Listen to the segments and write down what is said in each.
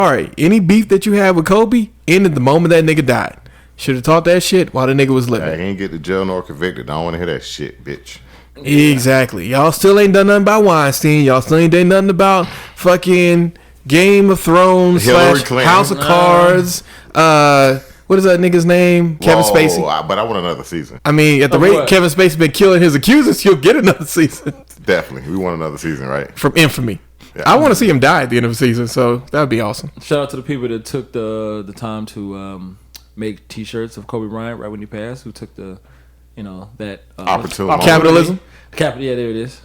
All right, any beef that you have with Kobe ended the moment that nigga died. Should have taught that shit while the nigga was living. He ain't get to jail nor convicted. I don't want to hear that shit, bitch. Exactly. Y'all still ain't done nothing about Weinstein. Y'all still ain't done nothing about fucking Game of Thrones / House of Cards. What is that nigga's name? Kevin Spacey. But I want another season. I mean, at the rate Kevin Spacey been killing his accusers, he'll get another season. Definitely. We want another season, right? From infamy. Yeah. I want to see him die at the end of the season, so that would be awesome. Shout out to the people that took the time to make T-shirts of Kobe Bryant right when he passed, who took the, that... opportunity. Capitalism? Yeah, there it is.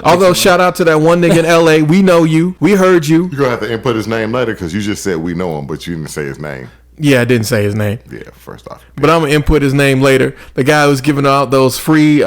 Although, shout out to that one nigga in L.A. We know you. We heard you. You're going to have to input his name later because you just said we know him, but you didn't say his name. Yeah, I didn't say his name. Yeah, first off. But I'm going to input his name later. The guy who's giving out those free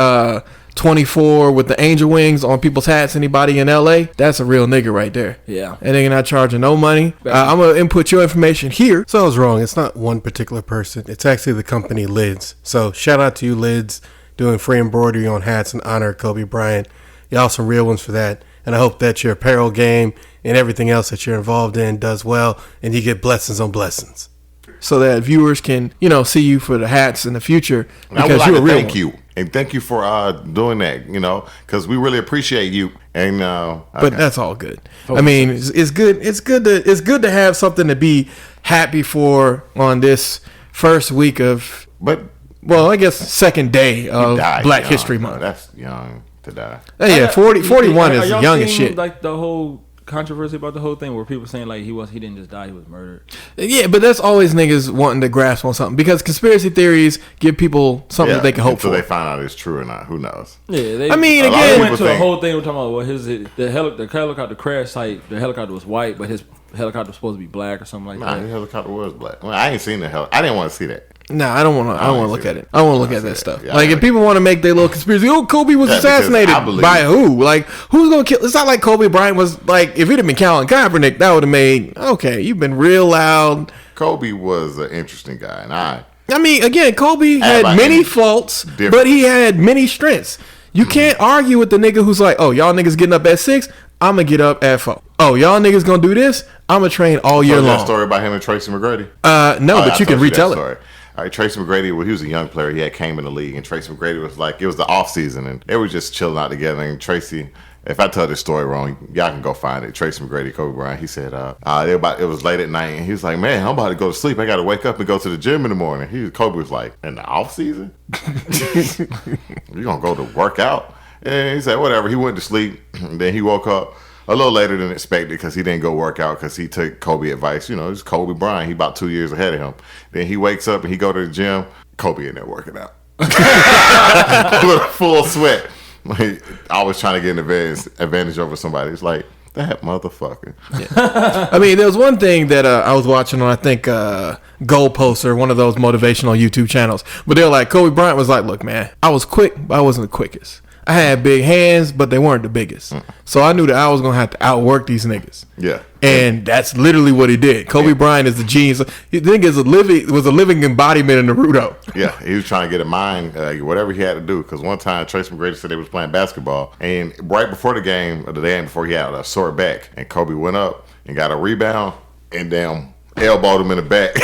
24 with the angel wings on people's hats. Anybody in L.A.? That's a real nigga right there. Yeah. And they're not charging no money. I'm going to input your information here. So I was wrong. It's not one particular person. It's actually the company Lids. So shout out to you, Lids, doing free embroidery on hats in honor of Kobe Bryant. Y'all some real ones for that. And I hope that your apparel game and everything else that you're involved in does well and you get blessings on blessings. So that viewers can, see you for the hats in the future because you're a real thank you. And thank you for doing that, because we really appreciate you. And but that's all good. I mean, it's good. It's good to have something to be happy for on this first week of. Well, I guess second day of Black History Month. That's young to die. Yeah, 41 is young as shit. Like the whole controversy about the whole thing where people saying like he didn't just die, he was murdered. Yeah, but that's always niggas wanting to grasp on something because conspiracy theories give people something that they can hope for. Until they find out it's true or not, who knows? Yeah, they went to the whole thing. We're talking about the helicopter crash site. The helicopter was white, but his helicopter was supposed to be black or something like that. The helicopter was black. Well, I ain't seen the helicopter. I didn't want to see that. No, I don't want to look at it. I don't want to look at that stuff. Yeah, if people want to make their little conspiracy, Kobe was assassinated by who? Like, who's going to kill? It's not like Kobe Bryant was, like, if he'd have been Colin Kaepernick, that would have made, okay, you've been real loud. Kobe was an interesting guy, and I mean, again, Kobe had many faults, but he had many strengths. You can't argue with the nigga who's like, oh, y'all niggas getting up at 6, I'm going to get up at 4. Oh, y'all niggas going to do this? I'm going to train all year long. That story about him and Tracy McGrady? No, but you can retell it. Story. All right, Tracy McGrady, he was a young player. He came in the league, and Tracy McGrady was like, it was the off season, and they were just chilling out together. And Tracy, if I tell this story wrong, y'all can go find it. Tracy McGrady, Kobe Bryant, he said, it was late at night, and he was like, man, I'm about to go to sleep. I got to wake up and go to the gym in the morning. Kobe was like, in the off season? You gonna go to work out? And he said, whatever. He went to sleep, and then he woke up a little later than expected because he didn't go work out because he took Kobe advice. It's Kobe Bryant. He about 2 years ahead of him. Then he wakes up and he go to the gym. Kobe in there working out. With a full sweat. Like, I was trying to get an advantage over somebody. It's like, that motherfucker. Yeah. I mean, there was one thing that I was watching on, I think, Goalpost or one of those motivational YouTube channels. But they were like, Kobe Bryant was like, look, man, I was quick, but I wasn't the quickest. I had big hands, but they weren't the biggest. So I knew that I was going to have to outwork these niggas. Yeah. And that's literally what he did. Kobe Bryant is the genius. He was a living embodiment of Naruto. Yeah, he was trying to get a mind, whatever he had to do. Because one time, Tracy McGrady said they was playing basketball. And right before the game, or the day before, he had a sore back. And Kobe went up and got a rebound and elbowed him in the back.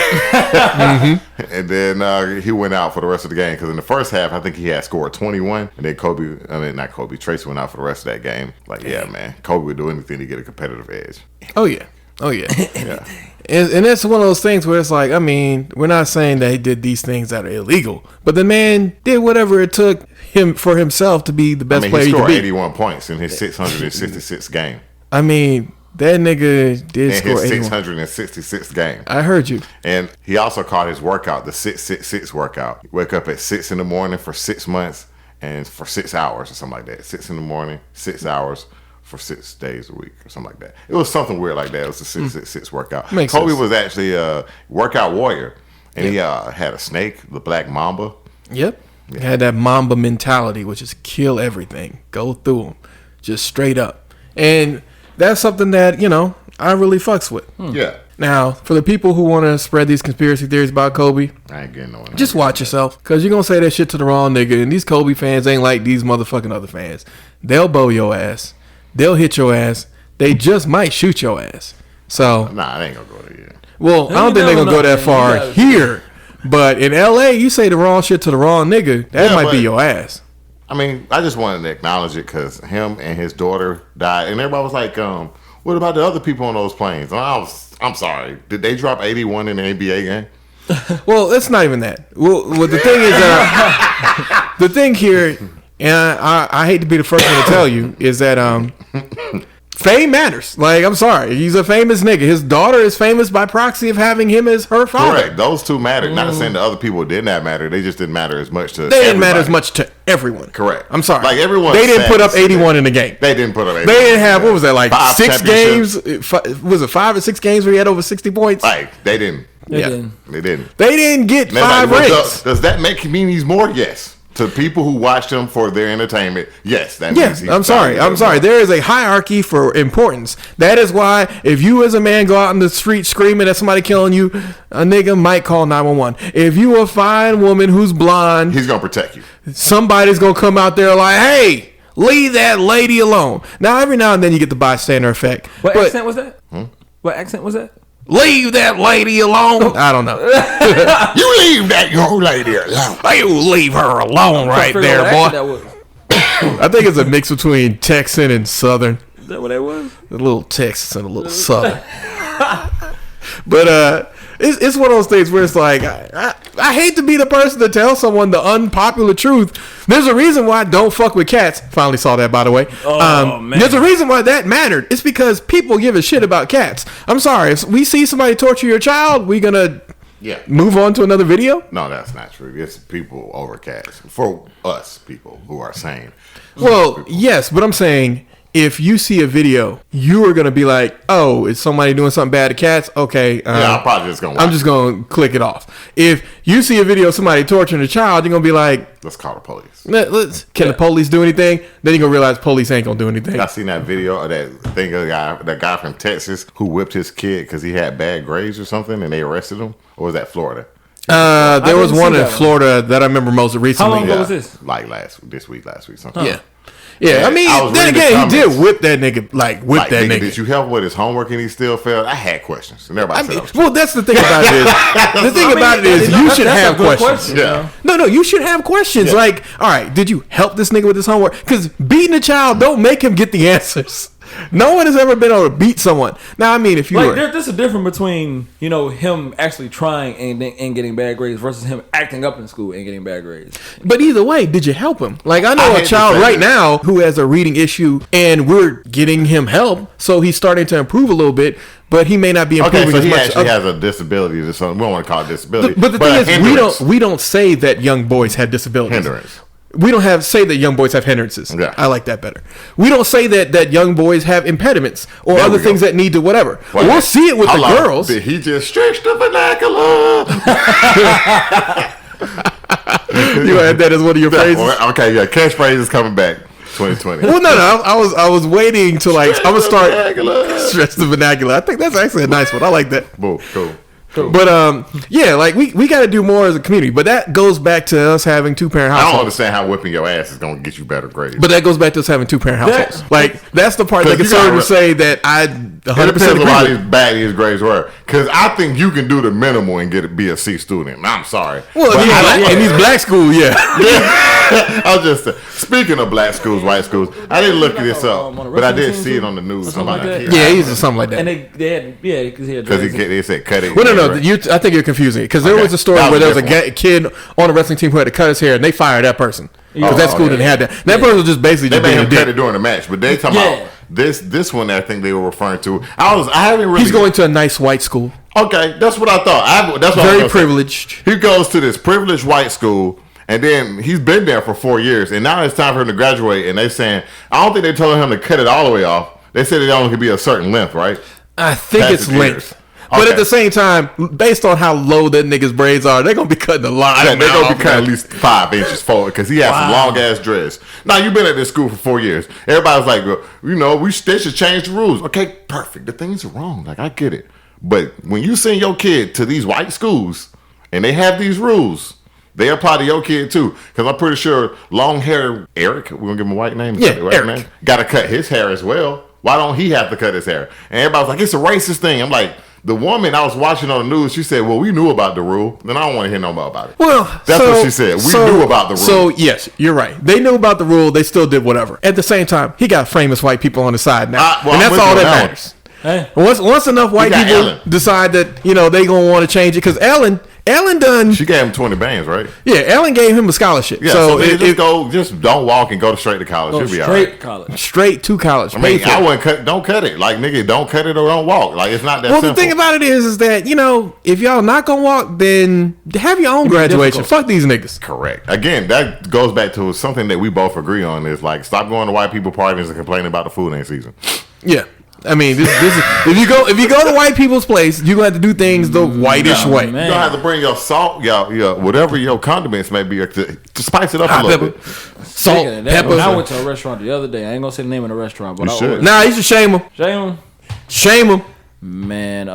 And then he went out for the rest of the game because in the first half I think he had scored 21 and then Tracy went out for the rest of that game. Like, yeah, man, Kobe would do anything to get a competitive edge. Oh yeah. Yeah. And that's one of those things where it's like, I mean, we're not saying that he did these things that are illegal, but the man did whatever it took him for himself to be the best player he could scored be. 81 points in his 666 game. I mean, that nigga did score 81. His 666th game. I heard you. And he also caught his workout, the 666 workout. Wake up at 6 in the morning for 6 months and for 6 hours or something like that. 6 in the morning, 6 hours for 6 days a week or something like that. It was something weird like that. It was a 666 workout. Kobe was actually a workout warrior. And he had a snake, the black mamba. Yep. Yeah. He had that mamba mentality, which is kill everything. Go through them. Just straight up. And that's something that, I really fucks with. Yeah. Now, for the people who want to spread these conspiracy theories about Kobe, I ain't getting no one. Just watch yourself, because you're going to say that shit to the wrong nigga, and these Kobe fans ain't like these motherfucking other fans. They'll bow your ass. They'll hit your ass. They just might shoot your ass. So Nah, they ain't gonna go there yet. well, I don't think they're gonna go that far here. But in LA, you say the wrong shit to the wrong nigga, that might be your ass. I mean, I just wanted to acknowledge it because him and his daughter died, and everybody was like, "What about the other people on those planes?" And I'm sorry, did they drop 81 in the NBA game? Well, it's not even that. Well the thing is, the thing here, and I hate to be the first one to tell you, is that fame matters. Like, I'm sorry, he's a famous nigga. His daughter is famous by proxy of having him as her father. Correct. Those two mattered. Not saying the other people did not matter. They just didn't matter as much to. They didn't matter as much to everyone. Correct. I'm sorry. Like everyone. They didn't put up 81 in the game. They didn't put up 81. They didn't have, what was that, like 5 6 games? Was it 5 or 6 games where he had over 60 points? Like, they didn't. They didn't. They didn't. They didn't get 5 rings. Does that make mean he's more? Yes. To people who watch him for their entertainment, yes, that means Yes, he's I'm sorry. There is a hierarchy for importance. That is why if you as a man go out in the street screaming at somebody killing you, a nigga might call 911. If you a fine woman who's blonde, he's gonna protect you. Somebody's gonna come out there like, hey, leave that lady alone. Now, every now and then you get the bystander effect. What accent was that? What accent was that? Leave that lady alone. I don't know. You leave that young lady alone. You leave her alone right there, boy. I think it's a mix between Texan and Southern. Is that what that was? A little Texas and a little Southern. But it's one of those things where it's like, I hate to be the person to tell someone the unpopular truth. There's a reason why I don't fuck with cats. Finally saw that, by the way. Man. There's a reason why that mattered. It's because people give a shit about cats. I'm sorry. If we see somebody torture your child, we gonna move on to another video? No, that's not true. It's people over cats. For us, people who are sane. Well, yes, but I'm saying, if you see a video, you are going to be like, oh, is somebody doing something bad to cats? Okay. I'm probably just going to I'm just going to click it off. If you see a video of somebody torturing a child, you're going to be like, let's call the police. Can the police do anything? Then you're going to realize police ain't going to do anything. I seen that video of that guy from Texas who whipped his kid because he had bad grades or something, and they arrested him. Or was that Florida? There was one in Florida that I remember most recently. How long ago was this? Like last week, something. Yeah. Yeah, I mean, then again, he did whip that nigga, whip that nigga. Did you help with his homework and he still failed? I had questions, and everybody said, well, that's the thing about it is, you should have questions. Yeah. No, you should have questions. Yeah. Like, all right, did you help this nigga with his homework? Because beating a child don't make him get the answers. No one has ever been able to beat someone. Now, I mean, if you there's a difference between, him actually trying and getting bad grades versus him acting up in school and getting bad grades. But either way, did you help him? Like, I know a child right now who has a reading issue, and we're getting him help, so he's starting to improve a little bit. But he may not be improving so as much. He actually has a disability or something. We don't want to call it disability. But the thing is, we don't say that young boys have disabilities. Hindrance. We don't say that young boys have hindrances. Yeah. I like that better. We don't say that young boys have impediments or other things that need to whatever. Well, we'll see it with the girls. Did he just stretch the vernacular? You had that as one of your phrases? Okay, yeah. Catchphrase is coming back. 2020. Well, no. I was waiting to I'm gonna start stretch the vernacular. I think that's actually a nice one. I like that. Cool. But yeah, like we got to do more as a community. But that goes back to us having 2-parent households. I don't understand how whipping your ass is going to get you better grades. But that goes back to us having 2-parent households. That's the part that conservatives say that I 100% it depends on how bad his grades were. Because I think you can do the minimal and be a C student. I'm sorry. Well, in these black schools, yeah. I was just speaking of black schools, white schools. I didn't look this up, but I did see it on the news. Yeah, he's something like that. And they had because they said cut it. Well, no. I think you're confusing it because there was a story where there was a kid on a wrestling team who had to cut his hair, and they fired that person because that school didn't have that. That person was just basically they made him cut it during the match, but they talking about this one that I think they were referring to. I haven't really. He's going to a nice white school. Okay, that's what I thought. That's what very privileged. He goes to this privileged white school. And then he's been there for 4 years, and now it's time for him to graduate. And they're saying, I don't think they told him to cut it all the way off. They said it only could be a certain length, right? I think it's length. But at the same time, based on how low that nigga's braids are, they're going to be cutting a lot. Yeah, they're going to be cutting at least 5 inches forward because he has some long-ass dreads. Now, you've been at this school for 4 years. Everybody's like, they should change the rules. Okay, perfect. The things are wrong. Like, I get it. But when you send your kid to these white schools and they have these rules, they apply to your kid too, because I'm pretty sure long hair Eric, we're gonna give him a white name. Yeah, Eric. Got to cut his hair as well. Why don't he have to cut his hair? And everybody's like, it's a racist thing. I'm like, the woman I was watching on the news, she said, well, we knew about the rule. Then I don't want to hear no more about it. Well, that's what she said. We knew about the rule. So, yes, you're right. They knew about the rule. They still did whatever. At the same time, he got famous white people on the side now. And that's all that matters. Hey. Once enough white people Ellen. decide that, they going to want to change it. Because Ellen done. She gave him 20 bands, right? Yeah, Ellen gave him a scholarship. Yeah, so just don't walk and go straight to college. You'll be all right. Straight to college. I mean, I wouldn't don't cut it. Like, nigga, don't cut it or don't walk. Like, it's not that simple. The thing about it is that, if y'all not going to walk, then have your own graduation. Fuck these niggas. Correct. Again, that goes back to something that we both agree on is, like, stop going to white people parties and complaining about the food ain't season. Yeah. I mean, this is if you go to white people's place, you gonna have to do things the whitish way. Man. You don't have to bring your salt, your whatever your condiments may be to spice it up a little bit. Salt, pepper. I went to a restaurant the other day. I ain't gonna say the name of the restaurant, but you should shame them. Shame them. Man,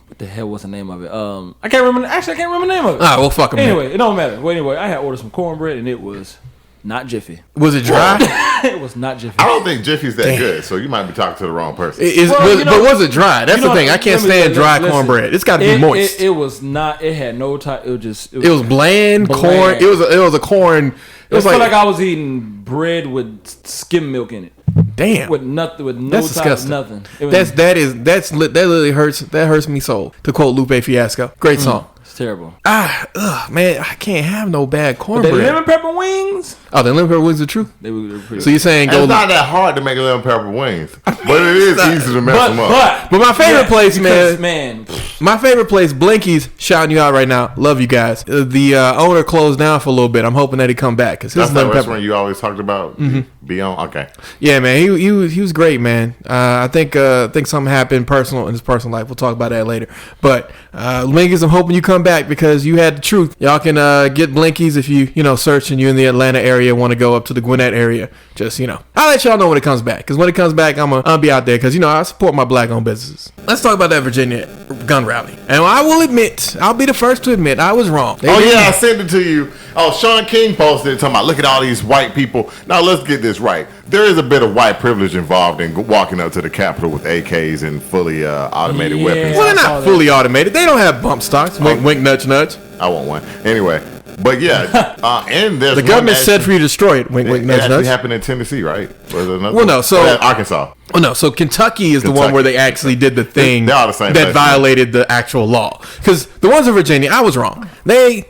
what the hell was the name of it? I can't remember. Actually, I can't remember the name of it. Well, fuck them. Anyway, it don't matter. Well, anyway, I had ordered some cornbread and it was not Jiffy. Was it dry? It was not Jiffy. I don't think Jiffy's that good, so you might be talking to the wrong person. But was it dry? That's the thing. I can't stand dry cornbread. It's got to be moist. It was not. It had no type. It was bland corn. It was a corn. It was like I was eating bread with skim milk in it. Damn. With nothing. With no that's type, disgusting. nothing. That literally hurts. That hurts me soul. To quote Lupe Fiasco, great song. Terrible. Man, I can't have no bad cornbread. The lemon pepper wings. Oh, the lemon pepper wings are true. They were pretty. So you're saying it's not that hard to make lemon pepper wings, but it is easy to mess them up. But my favorite place, man. My favorite place, Blinky's, shouting you out right now. Love you guys. The owner closed down for a little bit. I'm hoping that he come back because his lemon restaurant you always talked about. Be on. Okay. Yeah, man. He was great, man. I think something happened personal in his personal life. We'll talk about that later. But Blinky's, I'm hoping you come back because you had the truth. Y'all can get Blinky's if you search and you're in the Atlanta area, want to go up to the Gwinnett area. Just I'll let y'all know when it comes back, because when it comes back, I'll be out there because I support my black-owned businesses. Let's talk about that Virginia gun rally. And I will admit, I'll be the first to admit I was wrong. I sent it to you. Oh, Sean King posted it talking about, look at all these white people. Now let's get this right. There is a bit of white privilege involved in walking up to the Capitol with AKs and fully automated weapons. Well, they're not fully automated. They don't have bump stocks. Wink, wink, nudge, nudge. I want one. Anyway, but yeah, and there's the government said for you to destroy it. Wink, wink, nudge, nudge. It happened in Tennessee, right? Arkansas. Oh no, so Kentucky is the one where they actually did the thing that violated the actual law. Because the ones in Virginia, I was wrong. They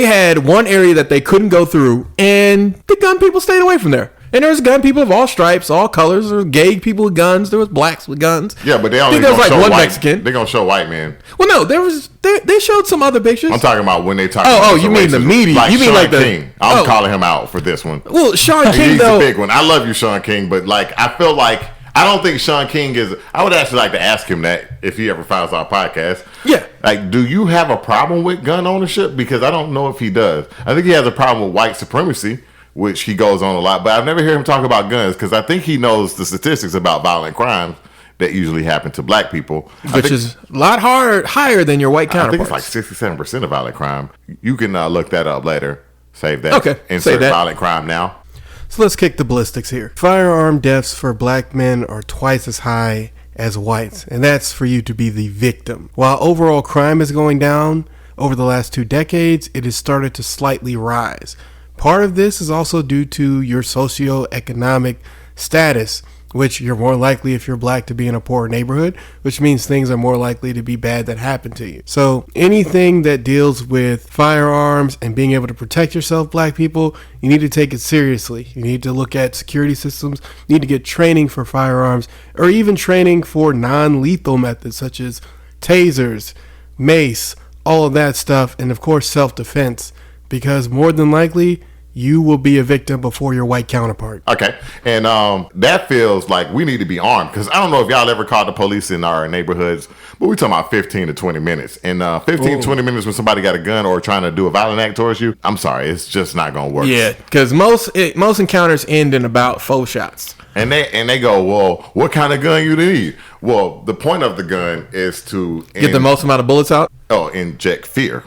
had one area that they couldn't go through, and the gun people stayed away from there. And there was gun people of all stripes, all colors. There was gay people with guns. There was blacks with guns. Yeah, but they only there was like one Mexican. They're gonna show white men. Well, no, they showed some other pictures. I'm talking about when they talk. Oh, you mean the media? Like you mean Sean like the King? I'm calling him out for this one. Well, Sean King he's though, the big one. I love you, Sean King, but like I feel like I don't think Sean King is. I would actually like to ask him that if he ever finds our podcast. Yeah. Like, do you have a problem with gun ownership? Because I don't know if he does. I think he has a problem with white supremacy, which he goes on a lot. But I've never heard him talk about guns because I think he knows the statistics about violent crimes that usually happen to black people. Which is a lot higher than your white counterparts. I think it's like 67% of violent crime. You can look that up later. Save that. Okay. Insert violent crime now. So let's kick the ballistics here. Firearm deaths for black men are twice as high as whites, and that's for you to be the victim. While overall crime is going down over the last 2 decades, it has started to slightly rise. Part of this is also due to your socioeconomic status, which you're more likely if you're black to be in a poor neighborhood, which means things are more likely to be bad that happen to you. So anything that deals with firearms and being able to protect yourself, black people, you need to take it seriously. You need to look at security systems. You need to get training for firearms or even training for non-lethal methods such as tasers, mace, all of that stuff, and of course self-defense, because more than likely you will be a victim before your white counterpart. Okay. And that feels like we need to be armed. Because I don't know if y'all ever called the police in our neighborhoods, but we're talking about 15 to 20 minutes. And 15 to 20 minutes when somebody got a gun or trying to do a violent act towards you, I'm sorry, it's just not going to work. Yeah, because most encounters end in about 4 shots. And they go, well, what kind of gun you need? Well, the point of the gun is to get the most amount of bullets out? Oh, inject fear.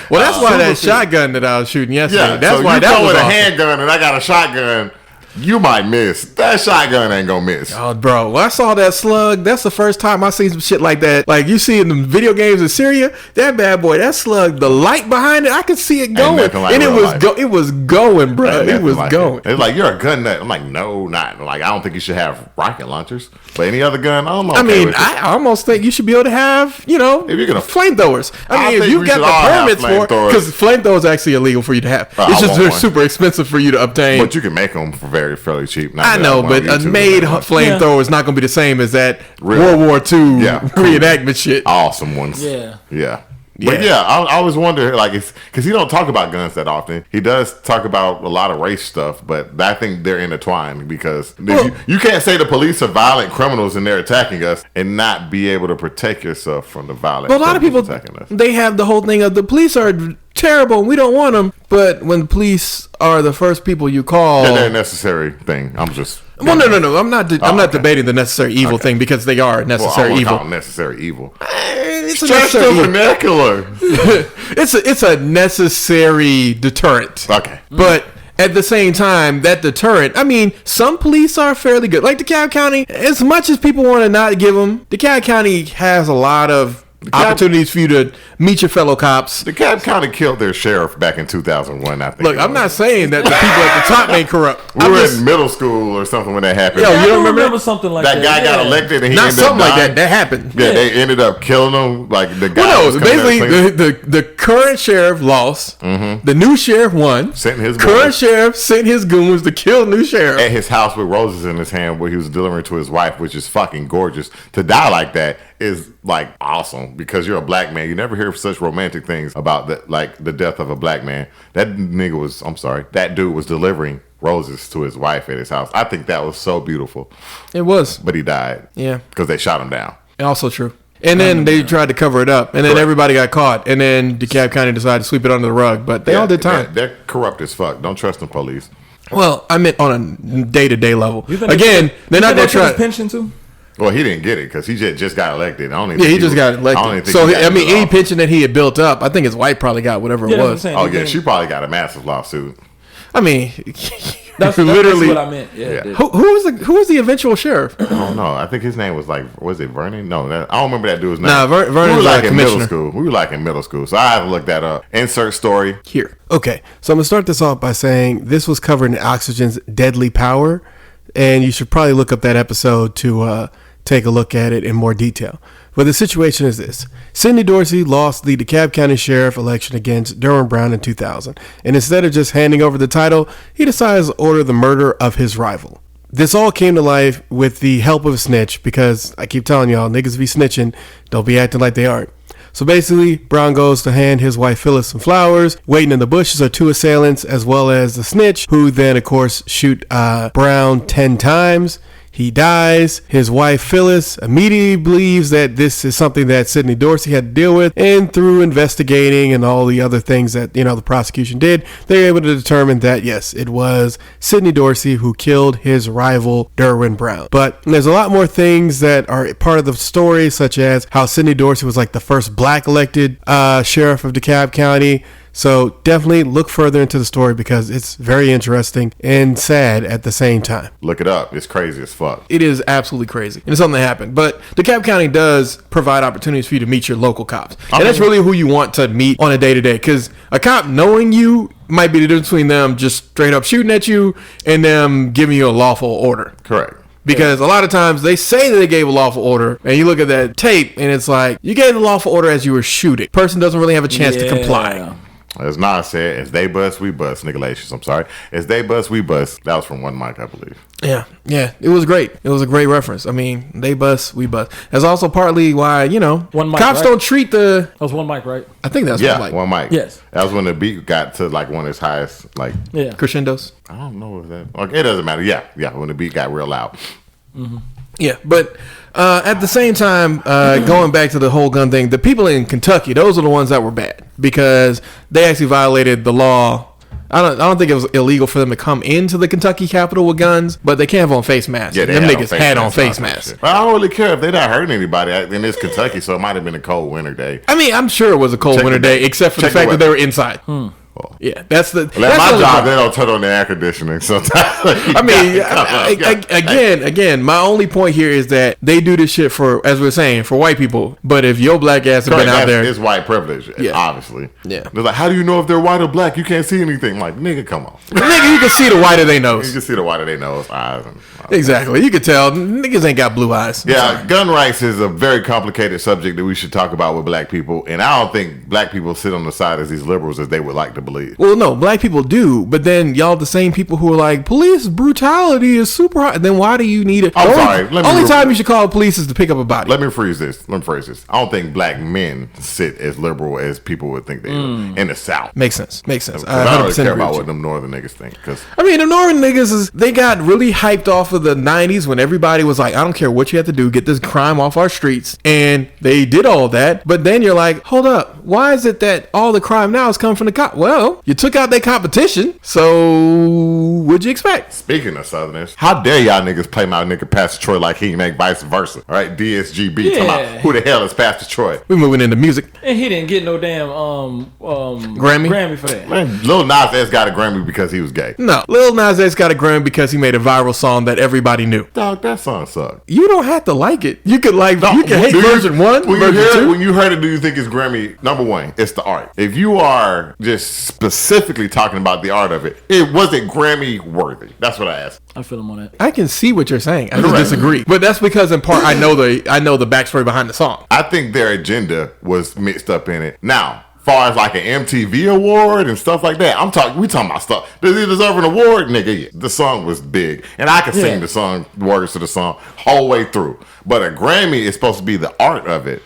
Well, that's why that shotgun that I was shooting yesterday. Yeah, that's so why you that come was with awesome. a handgun and I got a shotgun. You might miss. That shotgun ain't gonna miss. Oh, bro, when I saw that slug, that's the first time I seen some shit like that. Like you see in the video games in Syria, that bad boy, that slug, the light behind it, I could see it going, like and it was going, bro. Ain't It was like going. It's like, you're a gun nut. I'm like, no, not. Like, I don't think you should have rocket launchers. But any other gun, I don't know. I mean, I almost think you should be able to have, you know, If you're gonna- flamethrowers. I mean, if think you we got should the all have permits for, flamethrowers. because flamethrowers is actually illegal for you to have. I It's just want they're one. super expensive for you to obtain. But you can make them for fairly cheap. Not I that know, one but on a YouTube made and that one. flamethrower is not going to be the same as that Real. World War II Yeah. reenactment shit. Awesome ones. Yeah. Yeah. But Yeah. I always wonder, like, it's because he don't talk about guns that often. He does talk about a lot of race stuff, but I think they're intertwined because you can't say the police are violent criminals and they're attacking us and not be able to protect yourself from the violence. But a lot of people, attacking us. they have the whole thing of the police are terrible and we don't want them. But when the police are the first people you call, Yeah, they're a necessary thing. I'm just. well, no. I'm not okay. debating the necessary evil thing because they are Well, I necessary won't evil. call it necessary evil. It's a Stretch necessary the evil. vernacular. It's a necessary deterrent. Okay. But at the same time, that deterrent, I mean, some police are fairly good. Like DeKalb County, as much as people want to not give them, DeKalb County has a lot of opportunities for you to meet your fellow cops. The Cab County killed their sheriff back in 2001, I think. Look, I'm not saying that the people at the top ain't corrupt. We I'm were just, in middle school or something when that happened. Yo, I you do don't remember that? something like that that. guy got Yeah. elected and he not ended up something like dying. that. That happened. Yeah, they ended up killing him. Like the guy. Well, was no, coming there basically, clean. the current sheriff lost. The new sheriff won. Sent his current boys. sheriff sent his goons to kill the new sheriff. At his house with roses in his hand where he was delivering to his wife, which is fucking gorgeous. To die like that is like awesome because you're a black man. You never hear such romantic things about the death of a black man. That dude was delivering roses to his wife at his house. I think that was so beautiful. It was. But he died. Yeah. Because they shot him down. Also true. And then they tried to cover it up, and then everybody got caught, and then DeKalb County decided to sweep it under the rug. But they all did time. They're corrupt as fuck. Don't trust the police. Well, I meant on a day-to-day level. You think Again, they're not going gonna to try. pension too. Well, he didn't get it because he just got elected. I don't even Yeah, he think just got elected. So he got I mean, into any office. pension that he had built up, I think his wife probably got whatever Yeah, it that's what I'm was. saying. Oh He yeah, didn't- she probably got a massive lawsuit. I mean, That's literally. what I meant. Yeah. Yeah. it did. Who was the eventual sheriff? I don't know. I think his name was was it Vernon? No, I don't remember that dude's name. Nah, Vernon's we were like a in middle commissioner. school. We were like in middle school, so I have to look that up. Insert story. Here. Okay, so I'm going to start this off by saying this was covered in Oxygen's Deadly Power, and you should probably look up that episode to take a look at it in more detail. But the situation is this. Sidney Dorsey lost the DeKalb County Sheriff election against Derwin Brown in 2000, and instead of just handing over the title, he decides to order the murder of his rival. This all came to life with the help of a snitch, because I keep telling y'all, niggas be snitching, don't be acting like they aren't. So basically, Brown goes to hand his wife Phyllis some flowers. Waiting in the bushes are two assailants, as well as the snitch, who then, of course, shoot Brown 10 times. He dies. His wife Phyllis immediately believes that this is something that Sidney Dorsey had to deal with, and through investigating and all the other things that the prosecution did, they're able to determine that yes, it was Sidney Dorsey who killed his rival Derwin Brown. But there's a lot more things that are part of the story, such as how Sidney Dorsey was like the first black elected sheriff of DeKalb County. So definitely look further into the story because it's very interesting and sad at the same time. Look it up. It's crazy as fuck. It is absolutely crazy. And it's something that happened. But DeKalb County does provide opportunities for you to meet your local cops. And that's really who you want to meet on a day-to-day. Because a cop knowing you might be the difference between them just straight up shooting at you and them giving you a lawful order. Correct. Because a lot of times they say that they gave a lawful order, and you look at that tape, and it's like, you gave the lawful order as you were shooting. Person doesn't really have a chance to comply. As Nas said, as they bust, we bust. Nigga, I'm sorry. As they bust, we bust. That was from One Mic, I believe. Yeah. It was great. It was a great reference. I mean, they bust, we bust. That's also partly why, One Mic, cops right? don't treat the... That was One Mic, right? I think that's Yeah, like One Mic. Yes. That was when the beat got to like one of its highest, like, Yeah. crescendos. I don't know if that... Okay, it doesn't matter. Yeah, when the beat got real loud. Yeah, but at the same time, going back to the whole gun thing, the people in Kentucky, those are the ones that were bad because they actually violated the law. I don't think it was illegal for them to come into the Kentucky Capitol with guns, but they can't have on face masks. Yeah, they them had niggas had on face masks. But I don't really care if they're not hurting anybody. And it's Kentucky, so it might have been a cold winter day. I mean, I'm sure it was a cold Check winter the day, day. except for the Check the fact that they weather. were inside. Well, for. Yeah, that's the. Well, that's at my the only job, part. they don't turn on the air conditioning sometimes. I mean, again, my only point here is that they do this shit for, as we're saying, for white people. But if your black ass have been out there, it's white privilege, Yeah. obviously. Yeah. They're like, how do you know if they're white or black? You can't see anything. I'm like, nigga, come on. nigga, you can see the white of their You nose. can see the white of their nose, eyes. Exactly, you can tell niggas ain't got blue eyes. Yeah, gun rights is a very complicated subject that we should talk about with black people. And I don't think black people sit on the side as these liberals as they would like to believe. Well, no, black people do, but then y'all the same people who are like, police brutality is super high. Then why do you need it? I'm sorry. Only time you should call the police is to pick up a body. Let me phrase this. I don't think black men sit as liberal as people would think they do in the South. Makes sense. I don't really care about what them northern niggas think. Cause I mean, the northern niggas they got really hyped off of the 90s when everybody was like, I don't care what you have to do, get this crime off our streets. And they did all that. But then you're like, hold up. Why is it that all the crime now is coming from the cop? Well, you took out their competition. So what'd you expect? speaking of Southerners, how dare y'all niggas play my nigga Pastor Troy like he ain't vice versa? All right, DSGB. Yeah. Talking about who the hell is Pastor Troy? We're moving into music. And he didn't get no damn Grammy for that. Man, Lil Nas X got a Grammy because he was gay. No, Lil Nas X got a Grammy because he made a viral song that everybody knew. Dog, that song sucked. You don't have to like it. You could like, you can hate Do you- version 1, when version you heard, 2. When you heard it, do you think it's Grammy? Number one, it's the art. If you are just specifically talking about the art of it, it wasn't Grammy worthy. That's what I asked. I feel him on that. I can see what you're saying. I just Correct. disagree. But that's because in part I know the backstory behind the song. I think their agenda was mixed up in it. Now, far as like an MTV award and stuff like that, we talking about stuff. Does he deserve an award? Nigga, yeah. The song was big. And I could sing the song, words to the song, whole way through. But a Grammy is supposed to be the art of it.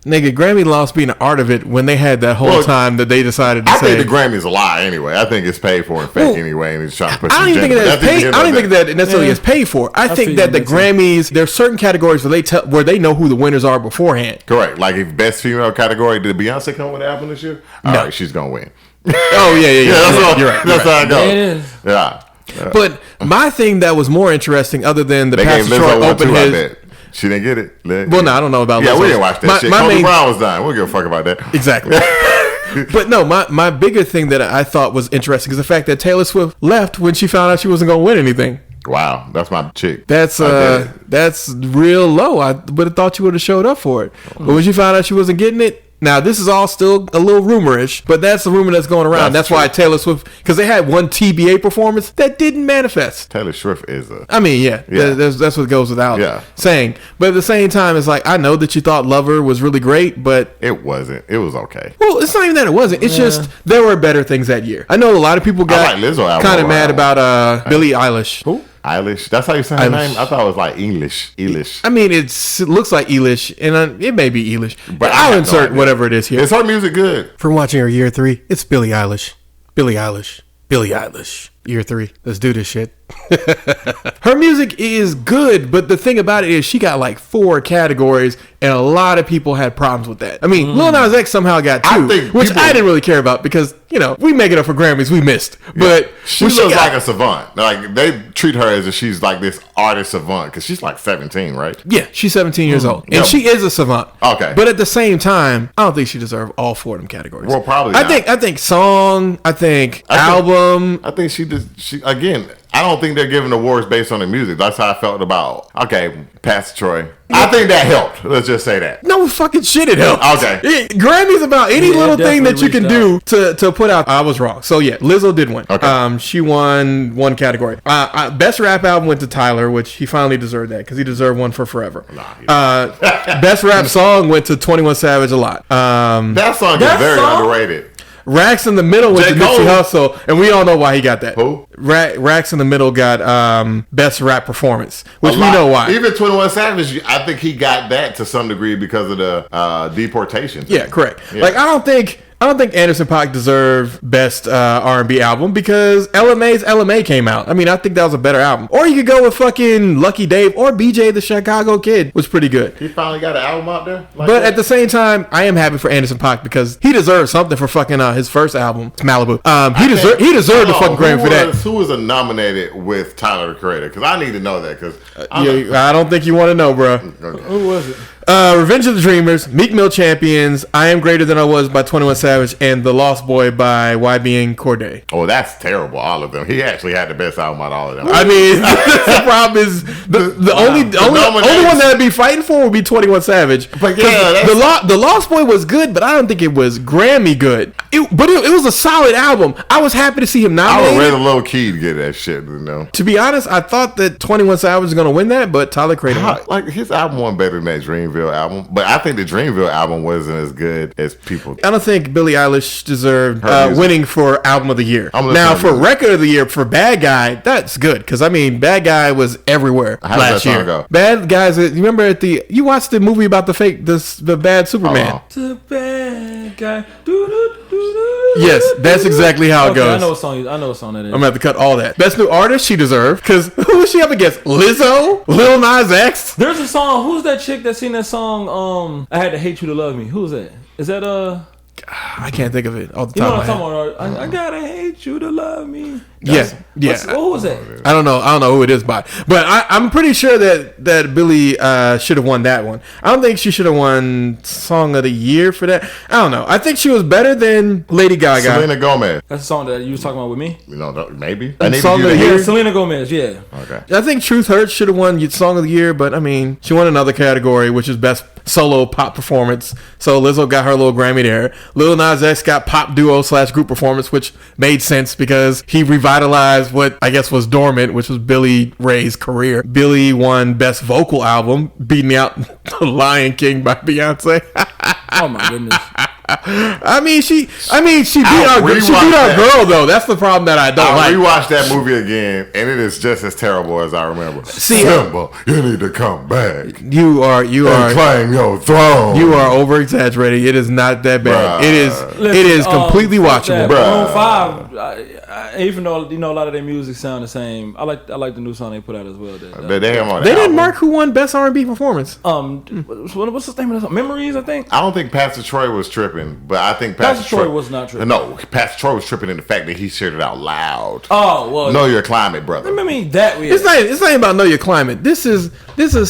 Nigga, Grammy lost being an art of it when they had that whole time that they decided to I say. think the Grammy is a lie anyway. I think it's paid for and fake anyway, and it's trying to push I don't even think that it's paid. I don't even think that it necessarily is paid for. I think feel that the you, makes Grammys, there's certain categories where they know who the winners are beforehand. Correct. Like if best female category, did Beyonce come with an album this year? All right, she's gonna win. Oh yeah. You're right. That's how it goes. It is. Yeah. But my thing that was more interesting, other than the They gave Pastor Troy Lizzo one open too, I his. bet. She didn't get it. Well, no, I don't know about Yeah, Lizzo. we didn't watch that shit. My Kobe main- Brown was dying. We don't give a fuck about that. Exactly. But no, my bigger thing that I thought was interesting is the fact that Taylor Swift left when she found out she wasn't going to win anything. Wow, that's my chick. That's real low. I would have thought you would have showed up for it. But when she found out she wasn't getting it, now this is all still a little rumorish, but that's the rumor that's going around. That's why Taylor Swift, because they had one TBA performance that didn't manifest. Taylor Swift is a. I mean, yeah. That's what goes without saying. But at the same time, it's like, I know that you thought Lover was really great, but It wasn't. It was okay. well, it's not even that it wasn't. It's just there were better things that year. I know a lot of people got like Lizzo album kind of a mad lot. about Billie Eilish. Who? Eilish. That's how you say her Eilish. name? I thought it was like English. Eilish. I mean, it looks like Eilish, and it may be Eilish, but I I'll have no insert idea. whatever it is here. Is her music good? From watching her year 3, it's Billie Eilish. Billie Eilish. Billie Eilish. Year 3. Let's do this shit. Her music is good, but the thing about it is she got like 4 categories, and a lot of people had problems with that. I mean, Lil Nas X somehow got 2, I think which people- I didn't really care about because, we make it up for Grammys, we missed. But She when looks got- like a savant. Like they treat her as if she's like this artist savant because she's like 17, right? Yeah, she's 17 years old, and Yeah. she is a savant. Okay. But at the same time, I don't think she deserves all 4 of them categories. Well, probably I not. think song, album. I think she again. I don't think they're giving awards based on the music. That's how I felt about Pastor Troy. I think that helped. Let's just say that. No fucking shit it helps. Okay. Grammy's about any Yeah, little thing that you can definitely do to put out. I was wrong. So yeah, Lizzo did win. Okay. She won 1 category. Best rap album went to Tyler, which he finally deserved that because he deserved one for Forever. Best rap song went to 21 Savage a lot. That song is That very song? underrated. Racks in the Middle went J. to Cole. Nipsey Hussle, and we all know why he got that. Who? Racks in the Middle got Best Rap Performance, which A we lot. know why. Even 21 Savage, I think he got that to some degree because of the deportation. Yeah, correct. Yeah. Like I don't think Anderson .Paak deserved best R&B album because LMA's LMA came out. I mean, I think that was a better album. Or you could go with fucking Lucky Dave or BJ the Chicago Kid was pretty good. He finally got an album out there. Like But that? at the same time, I am happy for Anderson .Paak because he deserves something for fucking his first album, Malibu. He deserved the fucking Grammy for that. Who was nominated with Tyler the Creator? Because I need to know that. Because I don't think you want to know, bro. Who was it? Revenge of the Dreamers, Meek Mill Champions, I Am Greater Than I Was by 21 Savage, and The Lost Boy by YBN Cordae. Oh, that's terrible. All of them. He actually had the best album out of all of them. I mean, the problem is the only one that I'd be fighting for would be 21 Savage. But yeah, the Lost Boy was good, but I don't think it was Grammy good. It was a solid album. I was happy to see him I nominated. would rather Lil Key get that shit, you know. To be honest, I thought that 21 Savage was going to win that, but Tyler Creator won. Like his album wasn't better than that Dreamville album, but I think the Dreamville album wasn't as good as people. I don't think Billie Eilish deserved music. winning for Album of the Year. I'm listening Now, to for music. Record of the Year, for Bad Guy, that's good. Because, I mean, Bad Guy was everywhere How does last that song year. go? Bad Guys, you remember you watched the movie about the bad Superman. Oh. The bad guy. Doo-doo-doo-doo. Yes, that's exactly how it Okay, goes. I know what song that is. I'm gonna have to cut all that. Best new artist she deserved, because who was she up against? Lizzo, Lil Nas X. There's a song. Who's that chick that sing that song? I Had to Hate You to Love Me. Who's that? Is that I can't think of it off the You know top what of I'm my head. talking about? I gotta hate you to love me. Yeah. What was that? I don't know who it is by, but I'm pretty sure that Billie should have won that one. I don't think she should have won Song of the Year for that. I don't know. I think she was better than Lady Gaga. Selena Gomez. That's the song that you was talking about with me. You know, maybe. And I need Song to of the do Year? that. Yeah, Selena Gomez. Yeah. Okay. I think Truth Hurts should have won Song of the Year, but I mean, she won another category, which is Best Solo Pop Performance. So Lizzo got her little Grammy there. Lil Nas X got Pop Duo / Group Performance, which made sense because he revitalized what I guess was dormant, which was Billy Ray's career. Billy won Best Vocal Album, beating out The Lion King by Beyonce. Oh my goodness. I mean, she beat I'll our rewatch girl though. That's the problem that I don't I like. rewatched that movie again, and it is just as terrible as I remember. See, Simba, you need to come back You are and claim your throne. You are over exaggerating. It is not that bad. Bruh. It is completely fuck watchable. that. Bruh. Maroon 5, even though a lot of their music sound the same, I like the new song they put out as well. They didn't They didn't mark who won Best R&B Performance. What's the name of that song? Memories, I think. I don't think Pastor Troy was tripping, but I think Pastor Troy was not tripping. No, Pastor Troy was tripping in the fact that he shared it out loud. Oh well. Know your climate, brother. I mean that weird. It's not even about Know Your Climate. This is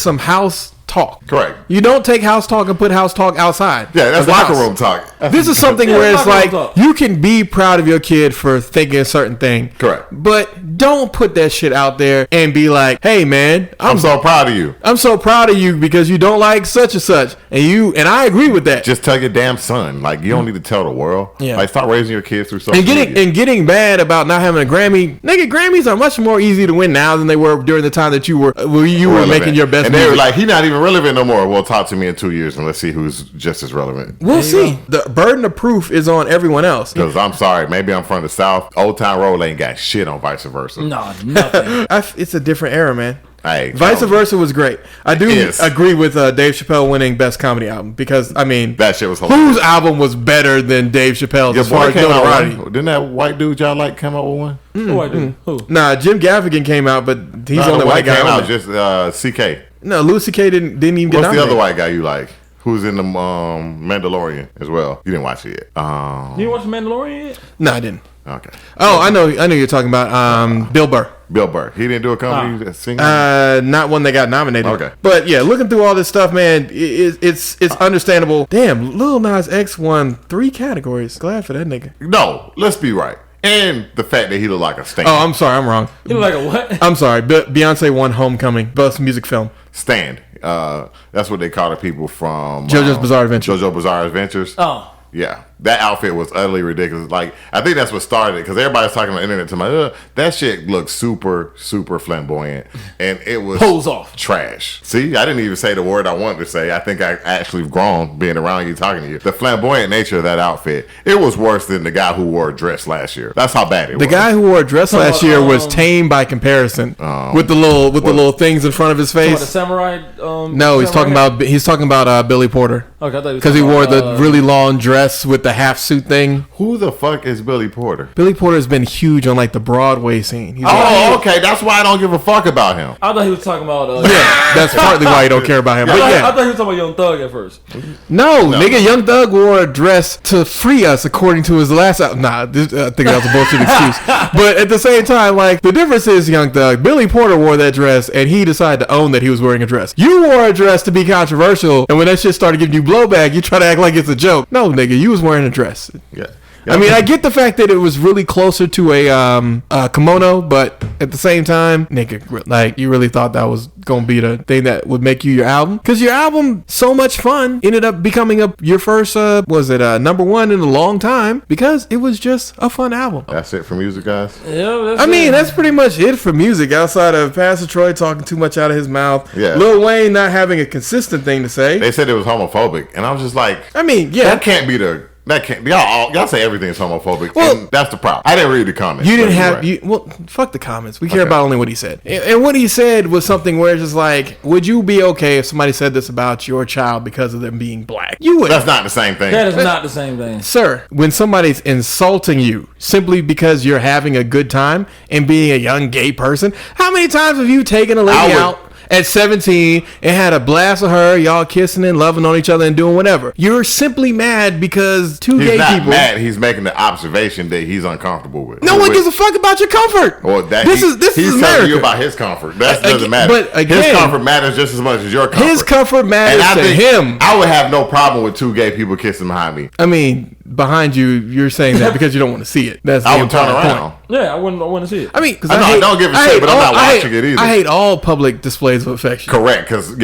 some house talk. Correct. You don't take house talk and put house talk outside. Yeah, that's of the locker house. room talk. This is something Yeah, where it's locker room like talk. you can be proud of your kid for thinking a certain thing. Correct. But don't put that shit out there and be like, "Hey man, I'm so proud of you. I'm so proud of you because you don't like such and such." And I agree with that. Just tell your damn son. Like, you don't need to tell the world. Yeah. Like, start raising your kids through social And media. getting mad about not having a Grammy, nigga. Grammys are much more easy to win now than they were during the time that you were Relevant. making your best And they were music. like, he's not even relevant no more. Well, talk to me in 2 years and let's see who's just as relevant. We'll see. The burden of proof is on everyone else. Because I'm sorry, maybe I'm from the South. Old Town Road ain't got shit on Vice Versa. No, nothing. It's a different era, man. Hey, Vice Versa was great. I do Yes. agree with Dave Chappelle winning Best Comedy Album because, I mean, That shit was hilarious. whose album was better than Dave Chappelle's Your as far boy as came out notoriety? with one. Didn't that white dude y'all like come out with one? Who I do? Who? Nah, Jim Gaffigan came out, but he's No, the only one white guy came on out, it. just CK. No, Louis C.K. didn't even get What's the nominated. other white guy you like? Who's in the Mandalorian as well? You didn't watch it yet. You didn't watch The Mandalorian yet? No, I didn't. Okay. Oh, I know you're talking about Bill Burr. Bill Burr. He didn't do a comedy singing? Not one that got nominated. Okay. But yeah, looking through all this stuff, man, it's understandable. Damn, Lil Nas X won 3 categories. Glad for that nigga. No, let's be right. And the fact that he looked like a stand. Oh, I'm sorry, I'm wrong. You look like a what? I'm sorry. Beyonce won Homecoming, Best Music Film. Stand. That's what they call the people from JoJo's Bizarre Adventure. JoJo Bizarre Adventures. Oh. Yeah, that outfit was utterly ridiculous. Like, I think that's what started it because everybody's talking on the internet to me. That shit looked super, super flamboyant, and it was Pulls off. trash. See, I didn't even say the word I wanted to say. I think I actually have grown being around you, talking to you. The flamboyant nature of that outfit, it was worse than the guy who wore a dress last year. That's how bad it was. The guy who wore a dress last year was tame by comparison with the little things in front of his What, the face. samurai? No, he's talking samurai hat? about Billy Porter. Okay, I thought Because he wore the really long dress with the half suit thing. Who the fuck is Billy Porter? Billy Porter has been huge on like the Broadway scene. He's Okay. That's why I don't give a fuck about him. I thought he was talking about. yeah, that's partly why you don't care about him. But I yeah, thought he was talking about Young Thug at first. no, nigga, Young Thug wore a dress to free us, according to his last album. Nah, I think that was a bullshit excuse. But at the same time, like, the difference is Young Thug, Billy Porter wore that dress, and he decided to own that he was wearing a dress. You wore a dress to be controversial, and when that shit started giving you blowback, you try to act like it's a joke. No, nigga, you was wearing a dress. Yeah. I mean, I get the fact that it was really closer to a kimono, but at the same time, nigga, like, you really thought that was gonna be the thing that would make you your album? Because your album, So Much Fun, ended up becoming your first, number one in a long time, because it was just a fun album. That's it for music, guys. Yeah, I mean, that's pretty much it for music, outside of Pastor Troy talking too much out of his mouth. Yeah. Lil Wayne not having a consistent thing to say. They said it was homophobic, and I was just like, I mean, yeah. that can't be the. That can't. Y'all say everything's homophobic, Well, and that's the problem. I didn't read the comments. You didn't but you're have right. well, fuck the comments. We care about only what he said. And what he said was something where it's just like, would you be okay if somebody said this about your child because of them being black? You would. That's not the same thing. That is not the same thing. Sir, when somebody's insulting you simply because you're having a good time and being a young gay person, how many times have you taken a lady out at 17 and had a blast with her, y'all kissing and loving on each other and doing whatever? You're simply mad because two He's gay not people. mad. He's making the observation that he's uncomfortable with. No one gives a fuck about your comfort. Well, that this he's is telling America. you about his comfort. That doesn't matter. But again, his comfort matters just as much as your comfort. His comfort matters and I to think him. I would have no problem with two gay people kissing behind me. I mean, behind you, you're saying that because you don't want to see it. That's the I would turn important around. point. Yeah, I want to see it. I mean, because I don't give a shit, but I'm not watching it either. I hate all public displays of affection. Correct, because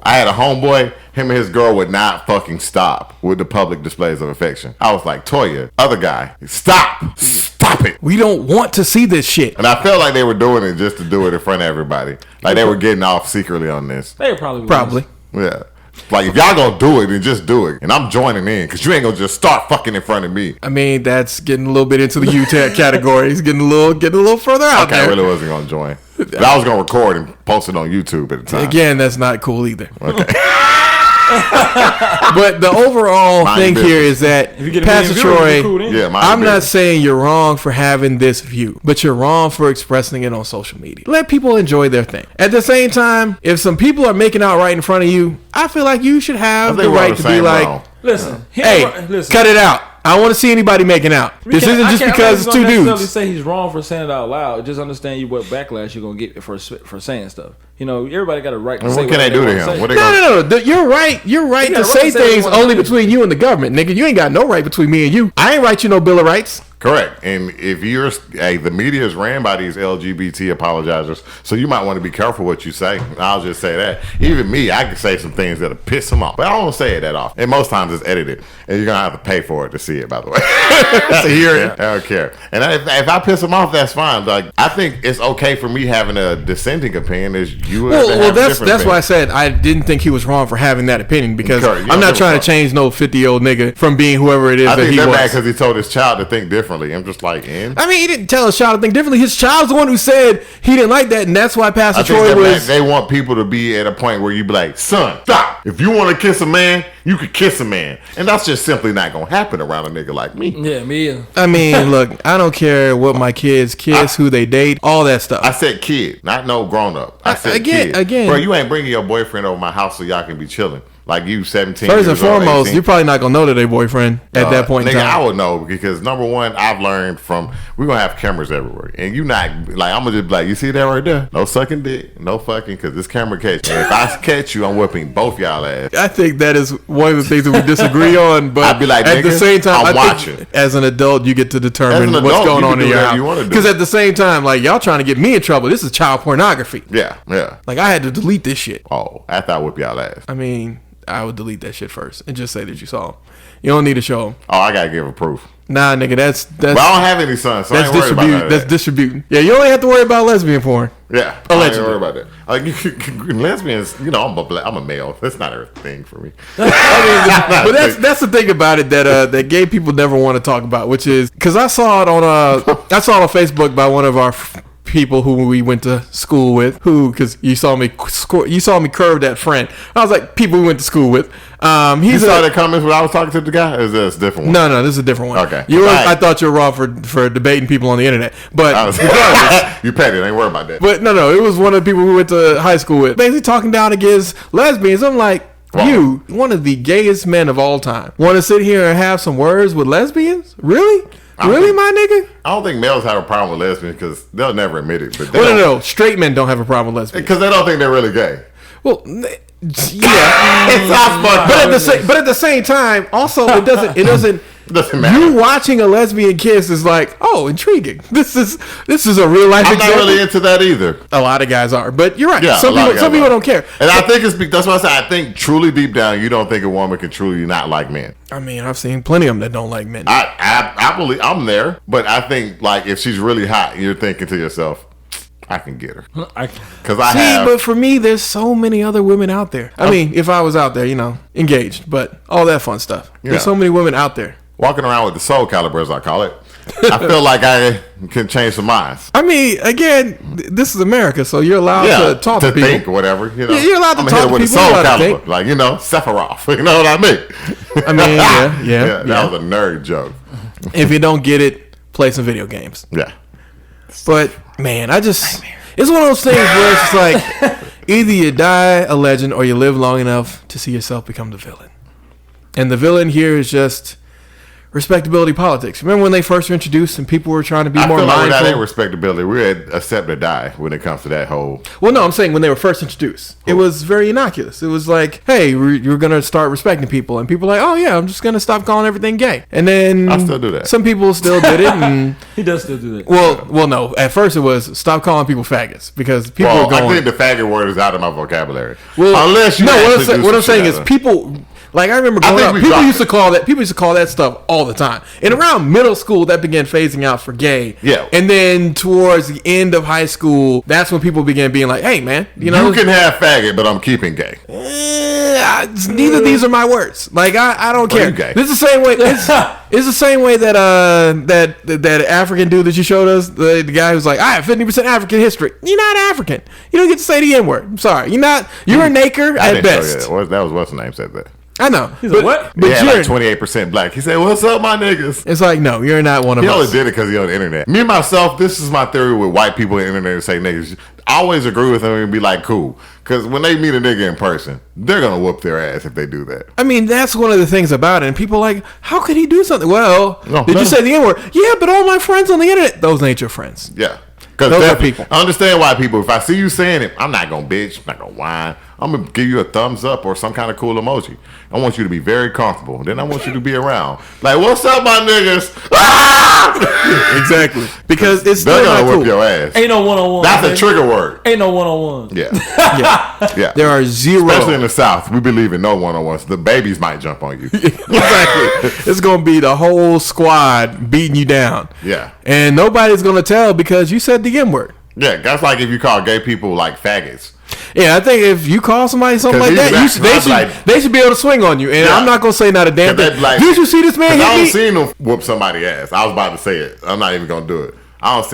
I had a homeboy. Him and his girl would not fucking stop with the public displays of affection. I was like, Toya, other guy, stop it. We don't want to see this shit. And I felt like they were doing it just to do it in front of everybody. Like they were getting off secretly on this. They probably Probably. Yeah. Like, if y'all gonna do it, then just do it. And I'm joining in, because you ain't gonna just start fucking in front of me. I mean, that's getting a little bit into the UTAC category. He's getting a little further out Okay, there. I really wasn't gonna join. But I was gonna record and post it on YouTube at the time. Again, that's not cool either. Okay. But the overall Mind thing your here is that If you get a Pastor million viewers, you're Troy, cool then. Yeah, mind I'm your not business. saying you're wrong for having this view, but you're wrong for expressing it on social media. Let people enjoy their thing. At the same time, if some people are making out right in front of you, I feel like you should have I the think we're on right the to be same like, round. Listen, hey, listen. cut it out. I don't want to see anybody making out. This isn't just because it's two I'm not dudes. necessarily say he's wrong for saying it out loud. Just understand you what backlash you're gonna get for saying stuff. You know, everybody got a right to And say what can they do to wanna him? say. What they gonna, No. You're right. You're right You to got a right say to say what you things wanna only say. between you and the government, nigga. You ain't got no right between me and you. I ain't write you no Bill of Rights. Correct. And if you're, the media is ran by these LGBT apologizers, so you might want to be careful what you say. I'll just say that. Even me, I can say some things that'll piss them off, but I don't say it that often. And most times it's edited, and you're gonna have to pay for it to see it. By the way, to hear it, I don't care. And if I piss them off, that's fine. Like, I think it's okay for me having a dissenting opinion. As you, Well, that's why I said I didn't think he was wrong for having that opinion, because Correct. You I'm don't not give a trying to fuck. change no 50-year-old nigga from being whoever it is I that think he they're was. mad because he told his child to think differently. I'm just like, I mean, he didn't tell his child to think differently. His child's the one who said he didn't like that, and that's why Pastor I think Troy they're mad. was. They want people to be at a point where you be like, son, stop. If you want to kiss a man, you could kiss a man. And that's just simply not going to happen around a nigga like me. Yeah, me either. I mean, look, I don't care what my kids kiss, who they date, all that stuff. I said kid, not no grown up. I said Again- kid. Bro, you ain't bringing your boyfriend over my house so y'all can be chilling. Like you 17 First and years old, foremost, 18. you're probably not gonna know that they boyfriend at that point in nigga, time. I would know, because number one, I've learned from, we're gonna have cameras everywhere, and you not like, I'm gonna just be like, you see that right there? No sucking dick, no fucking, because this camera catch you. And if I catch you, I'm whipping both y'all ass. I think that is one of the things that we disagree on, but I'd be like, at the nigga, same time, I'm I think watching. as an adult, you get to As determine an what's adult, going you on can in do your whatever you wanna house. do. Because at the same time, like, y'all trying to get me in trouble. This is child pornography. Yeah. Like, I had to delete this shit. Oh, after I whip y'all ass. I mean, I would delete that shit first and just say that you saw him. You don't need to show him. Oh, I gotta give a proof. Nah, nigga, that's But I don't have any sons, so I that's ain't worried about distributing. that. That's distributing. Yeah, you only have to worry about lesbian porn. Yeah, Allegedly. I ain't worried about that. Like, lesbians, you know, I'm a male. That's not a thing for me. But that's the thing about it that gay people never want to talk about, which is because I saw it on Facebook by one of our people who we went to school with, because you saw me curve that friend. I was like, people we went to school with. You saw the comments when I was talking to the guy? Or is this a different one? No, this is a different one. Okay. I thought you were wrong for debating people on the internet, but you petty. Ain't worried about that. but no, it was one of the people we went to high school with, basically talking down against lesbians. I'm like, you, one of the gayest men of all time, want to sit here and have some words with lesbians? Really? Really, my nigga? I don't think males have a problem with lesbians because they'll never admit it. But No. Straight men don't have a problem with lesbians because they don't think they're really gay. Well, yeah, but at the same time, also it doesn't matter. You watching a lesbian kiss is like, oh, intriguing. This is a real life I'm example. not really into that either. A lot of guys are, but you're right. Yeah, some people don't care. And I think that's why I say I think truly deep down you don't think a woman can truly not like men. I mean, I've seen plenty of them that don't like men. I believe I'm there, but I think like if she's really hot, you're thinking to yourself, I can get her. But for me, there's so many other women out there. I mean, if I was out there, engaged, but all that fun stuff. Yeah. There's so many women out there. Walking around with the soul caliber, as I call it. I feel like I can change some minds. I mean, again, this is America, so you're allowed to talk to people. think or whatever. Yeah, you're allowed to talk to with people. a soul caliber. Like, Sephiroth. You know what I mean? I mean, yeah. That was a nerd joke. If you don't get it, play some video games. Yeah. But, man, it's one of those things where it's just like, either you die a legend or you live long enough to see yourself become the villain. And the villain here is just respectability politics. Remember when they first were introduced and people were trying to be more mindful? Like that ain't respectability. We're at accept or die when it comes to that whole. Well, no, I'm saying when they were first introduced, it was very innocuous. It was like, hey, you're going to start respecting people. And people are like, oh, yeah, I'm just going to stop calling everything gay. And then I still do that. Some people still did it. And he does still do that. Well, no. At first it was stop calling people faggots because people are going. I think the faggot word is out of my vocabulary. Well, unless you what I'm saying is people. Like I remember growing up, people used to call that stuff all the time. And around middle school, that began phasing out for gay. Yeah. And then towards the end of high school, that's when people began being like, "Hey, man, you can have faggot, but I'm keeping gay." Neither of these are my words. Like I don't care. Gay. This is the same way. It's the same way that that African dude that you showed us, the guy who's like, I have 50% African history. You're not African. You don't get to say the N word. I'm sorry. You're a Naker at best. That was what's the name said that. I know. He's like, what? But yeah, like 28% black. He said, "What's up, my niggas?" It's like, no, you're not one of us. He only did it because he's on the internet. Me, myself, this is my theory with white people on the internet who say niggas. I always agree with them and be like, cool. Because when they meet a nigga in person, they're going to whoop their ass if they do that. I mean, that's one of the things about it. And people are like, how could he do something? Well, did you say the N-word? Yeah, but all my friends on the internet, those ain't your friends. Yeah. Those are people. I understand why people, if I see you saying it, I'm not going to bitch. I'm not going to whine. I'm going to give you a thumbs up or some kind of cool emoji. I want you to be very comfortable. Then I want you to be around. Like, what's up, my niggas? Exactly. Because it's they're still going to not whip cool. your ass. Ain't no one-on-one. That's a trigger word. Ain't no one-on-one. Yeah. Yeah. There are zero. Especially in the South, we believe in no one-on-ones. The babies might jump on you. Exactly. It's going to be the whole squad beating you down. Yeah. And nobody's going to tell because you said the N-word. Yeah, that's like if you call gay people like faggots. Yeah, I think if you call somebody something like that, they should be able to swing on you. And I'm not going to say not a damn thing. Like, did you see this man hit me? I don't seen them whoop somebody's ass. I was about to say it. I'm not even going to do it. I don't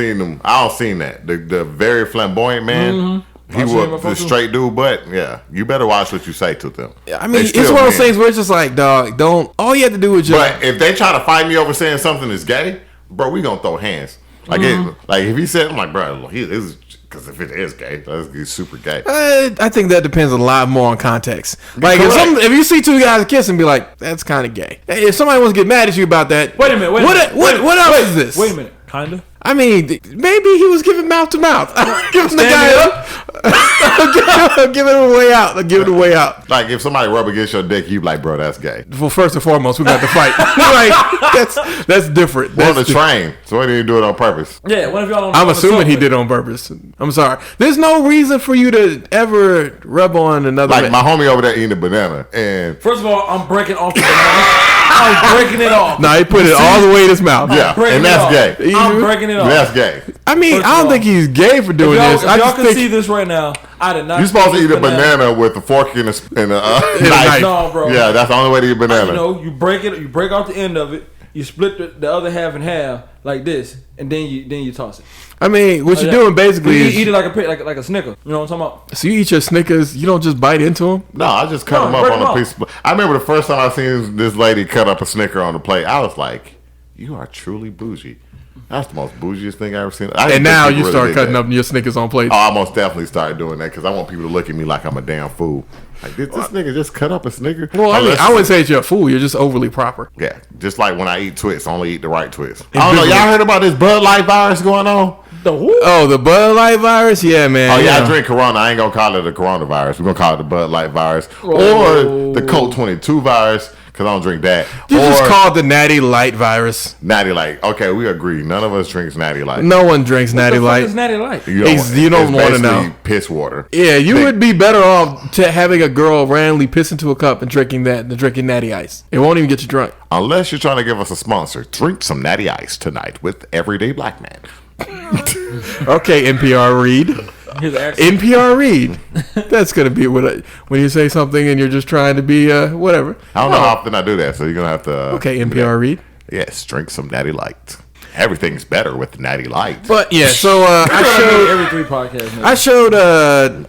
seen that. The very flamboyant man, he whooped the straight dude, but yeah, you better watch what you say to them. I mean, it's one of those things where it's just like, dog, all you have to do is just... But if they try to fight me over saying something is gay, bro, we going to throw hands. Like, like if he said, I'm like, bro, he is... Because if it is gay, that's super gay. I think that depends a lot more on context. Like if you see two guys kiss and be like, that's kind of gay. If somebody wants to get mad at you about that, wait a minute. What else is this? Wait a minute. Kinda. I mean, maybe he was giving mouth to mouth. Giving the guy up. Giving him a way out. Giving him a way out. Like if somebody rub against your dick, you like, bro, that's gay. Well, first and foremost, we got to fight. Like that's different. We're on the train, so why didn't you do it on purpose? Yeah, what if y'all? I'm assuming he did it on purpose. I'm sorry. There's no reason for you to ever rub on another. Like my homie over there eating a banana, and first of all, I'm breaking off the banana. I'm breaking it off. No, he put it all the way in his mouth. Yeah, and that's gay. I'm breaking it off. That's gay. I mean, I don't think he's gay for doing this. If y'all can see this right now, I did not. You're supposed to eat a banana with a fork and a knife. No, bro. Yeah, that's the only way to eat banana. You break it. You break off the end of it. You split the other half in half like this, and then you toss it. I mean, what you're doing basically you is eat it like a Snicker. You know what I'm talking about? so you eat your Snickers. You don't just bite into them. No, I just cut them up on a piece. I remember the first time I seen this lady cut up a Snicker on the plate. I was like, "You are truly bougie." That's the most bougiest thing I ever seen. And now you start cutting up your Snickers on plates. Oh, I most definitely started doing that because I want people to look at me like I'm a damn fool. Like, did this nigga just cut up a Snicker? Well, I mean, I wouldn't say that you're a fool. You're just overly proper. Yeah, just like when I eat Twix, I only eat the right Twix. I don't know. Y'all heard about this Bud Light virus going on? The who? Oh, the Bud Light virus? Yeah, man. Oh, yeah, I drink Corona. I ain't going to call it a coronavirus. We're going to call it the Bud Light virus. Whoa. Or the Colt 22 virus, because I don't drink that. You or just called the Natty Light virus. Natty Light. Okay, we agree. None of us drinks Natty Light. No one drinks Natty Light. What is Natty Light? You don't want to know. basically piss water. Yeah, you would be better off having a girl randomly piss into a cup and drinking that than drinking Natty Ice. It won't even get you drunk. Unless you're trying to give us a sponsor. Drink some Natty Ice tonight with Everyday Black Man. Okay, NPR read. His accent. NPR read. That's gonna be when you say something and you're just trying to be whatever. I don't know how often I do that, so you're gonna have to. Okay, NPR read. Yes, drink some Natty Light. Everything's better with Natty Light. But yeah, so I showed every 3 podcasts. Maybe. I showed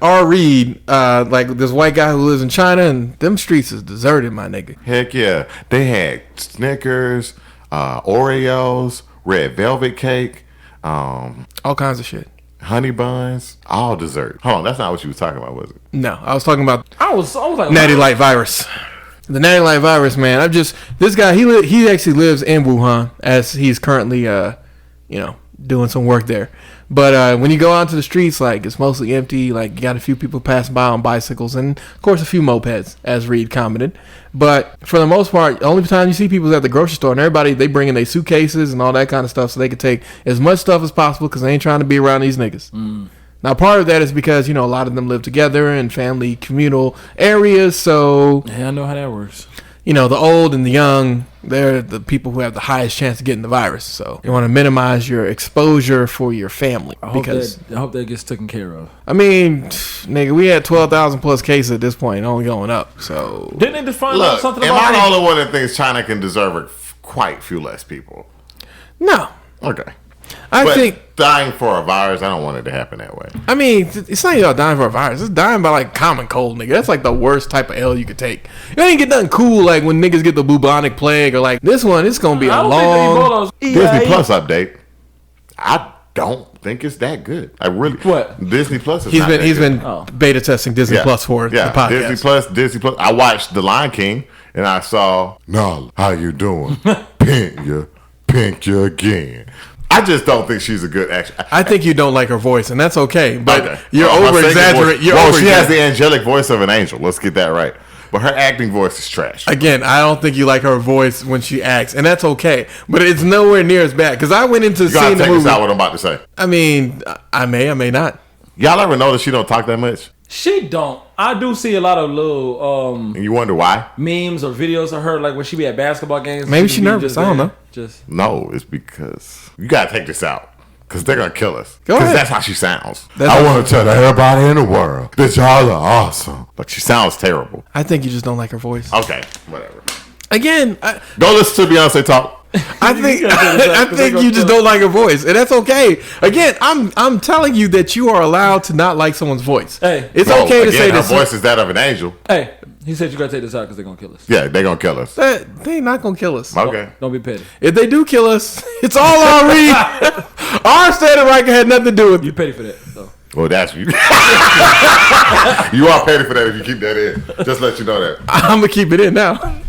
R. Reed like this white guy who lives in China, and them streets is deserted, my nigga. Heck yeah, they had Snickers, Oreos, red velvet cake, All kinds of shit. honey buns, all dessert. Hold on, that's not what you was talking about, was it? No, I was talking about I was like Natty Light virus. The Natty Light virus, man. This guy. He actually lives in Wuhan, as he's currently doing some work there. But when you go out to the streets, like, it's mostly empty. Like, you got a few people passing by on bicycles, and of course a few mopeds, as Reed commented. But for the most part, the only time you see people is at the grocery store, and everybody, they bring in their suitcases and all that kind of stuff so they can take as much stuff as possible because they ain't trying to be around these niggas. Now, part of that is because, a lot of them live together in family communal areas. So, yeah, I know how that works. The old and the young, they're the people who have the highest chance of getting the virus. So, you want to minimize your exposure for your family. I hope that gets taken care of. I mean, nigga, we had 12,000 plus cases at this point, only going up. So, didn't they just find out Look, something am about I the only one that thinks China can deserve quite few less people? no. Okay. I think dying for a virus, I don't want it to happen that way. I mean, it's not about dying for a virus. It's dying by, like, common cold, nigga. That's, like, the worst type of L you could take. You ain't get nothing cool, like, when niggas get the bubonic plague or, like, this one, it's going to be a long... Disney Plus update. I don't think it's that good. I really... What? Disney Plus is He's not been that he's good. been beta testing Disney Plus for the podcast. Disney Plus. I watched The Lion King, and I saw... No, how you doing? Pink you again. I just don't think she's a good actress. I think you don't like her voice, and that's okay. But Okay. you're over exaggerating. She has the angelic voice of an angel. Let's get that right. But her acting voice is trash. Again, I don't think you like her voice when she acts, and that's okay. But it's nowhere near as bad because I went into seeing the movie. Out what I'm about to say. I mean, I may not. Y'all ever notice she don't talk that much? She don't. I do see a lot of little And you wonder why? memes or videos of her, like when she be at basketball games. Maybe she nervous. I don't know. No, it's because you gotta take this out because they're gonna kill us. Go ahead. Because that's how she sounds. I want to tell everybody in the world that y'all are awesome. Like she sounds terrible. I think you just don't like her voice. Okay, whatever. Again, Go listen to Beyonce talk. I think you just don't like her voice, and that's okay. Again, I'm telling you that you are allowed to not like someone's voice. Hey, it's okay to say her this. voice is that of an angel. Hey, he said you gotta take this out because they're gonna kill us. Yeah, they're gonna kill us. They not gonna kill us. Okay. Don't be petty. If they do kill us, it's all our read. Our state of Riker had nothing to do with You it. petty for that, though. Well, that's you. You are petty for that if you keep that in. Just let you know that. I'm gonna keep it in now.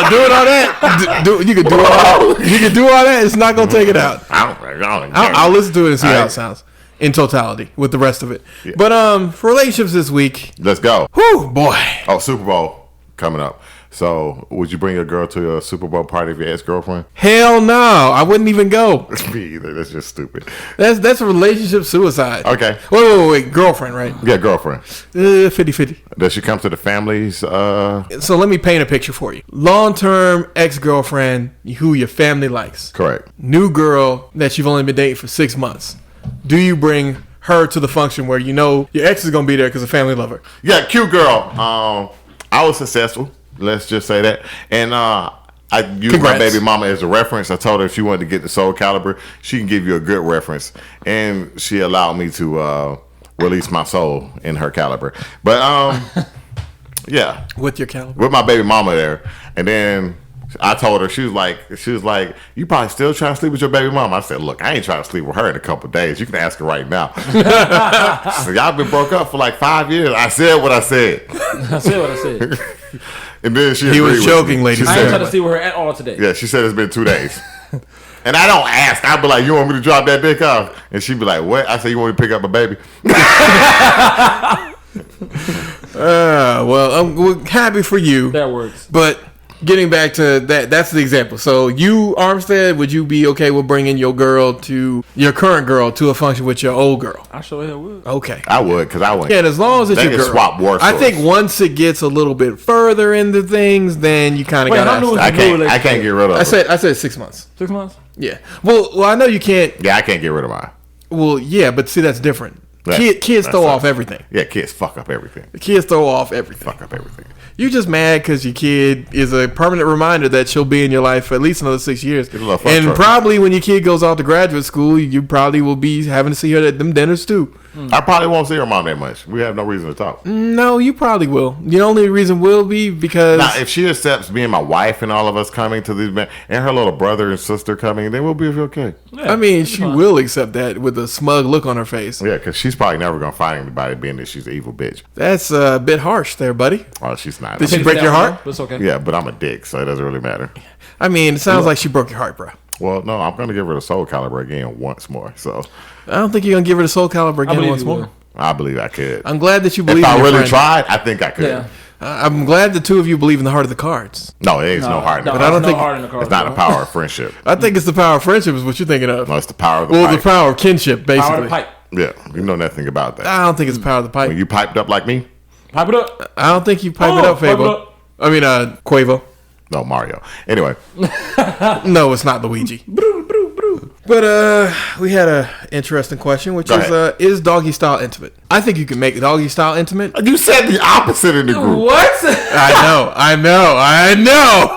Doing all that, you can do all that. You can do all that. It's not gonna take it out. I'll listen to it and see how it sounds in totality with the rest of it. Yeah. But for relationships this week, let's go. Whew, boy. Oh, Super Bowl coming up. So, would you bring your girl to a Super Bowl party if your ex-girlfriend? Hell no, I wouldn't even go. Me either. That's just stupid. That's a relationship suicide. Okay. Wait, girlfriend, right? Yeah, girlfriend. 50-50. Does she come to the family's? So let me paint a picture for you. Long-term ex-girlfriend who your family likes. Correct. New girl that you've only been dating for 6 months. Do you bring her to the function where you know your ex is gonna be there because the family love her? Yeah, cute girl. I was successful. Let's just say that. And I I used Congrats. my baby mama as a reference. I told her if she wanted to get the Soul Caliber, she can give you a good reference. And she allowed me to release my soul in her caliber. But, yeah. With your caliber. With my baby mama there. And then I told her, she was like, you probably still trying to sleep with your baby mama. I said, look, I ain't trying to sleep with her in a couple of days. You can ask her right now. So y'all been broke up for like 5 years. I said what I said. I said what I said. And then He was joking, ladies. I ain't trying to see with her at all today. Yeah, she said it's been 2 days. And I don't ask. I be like, you want me to drop that dick off? And she be like, what? I said, you want me to pick up a baby? Well, I'm happy for you. That works. But getting back to that's the example. So you, Armstead, would you be okay with bringing your current girl to a function with your old girl? I sure hell would. Okay. I would, because I wouldn't. Yeah, and as long as it's They your can girl. swap war I think stories. once it gets a little bit further into things, then you kind of Wait, got how new to. is I the can't new I can't get rid of her. I said 6 months. 6 months? Yeah. Well, I know you can't. Yeah, I can't get rid of mine. Well, yeah, but see, that's different. That's- Kids throw that's off us. everything. Yeah, kids fuck up everything. Kids throw off everything. Fuck up everything. You just mad because your kid is a permanent reminder that she'll be in your life for at least another 6 years. Get a little fuck And truck. probably when your kid goes off to graduate school, you probably will be having to see her at them dinners too. I probably won't see her mom that much. We have no reason to talk. No, you probably will. The only reason will be because Now, if she accepts being my wife and all of us coming to these men and her little brother and sister coming, then we'll be okay. I mean, she will accept that with a smug look on her face. Yeah, because she's probably never going to find anybody being that she's an evil bitch. That's a bit harsh there, buddy. Oh, she's not. Did she break your heart? But it's okay. Yeah, but I'm a dick, so it doesn't really matter. I mean, it sounds like she broke your heart, bro. Well, no, I'm going to give her the Soul Caliber again once more. So I don't think you're gonna give her the Soul Caliber again believe once you more. will. I believe I could. I'm glad that you believe. If I in your really friend. tried, I think I could. Yeah. I'm glad the two of you believe in the heart of the cards. No, it is no heart in No, it. I don't no think- heart in the car. It's not the power of friendship. I think it's the power of friendship is what you're thinking of. No, it's the power of the Well, pipe. the power of kinship, Power basically. of the pipe. Yeah, you know nothing about that. I don't think it's the power of the pipe. When you piped up like me, Pipe it up. I don't think you pipe it Oh, up, pipe it Fabo. up. I mean, Quavo. no, Mario. Anyway, No, it's not Luigi. But we had a interesting question, which Go is doggy style intimate? I think you can make doggy style intimate. you said the opposite in the group. What? I know.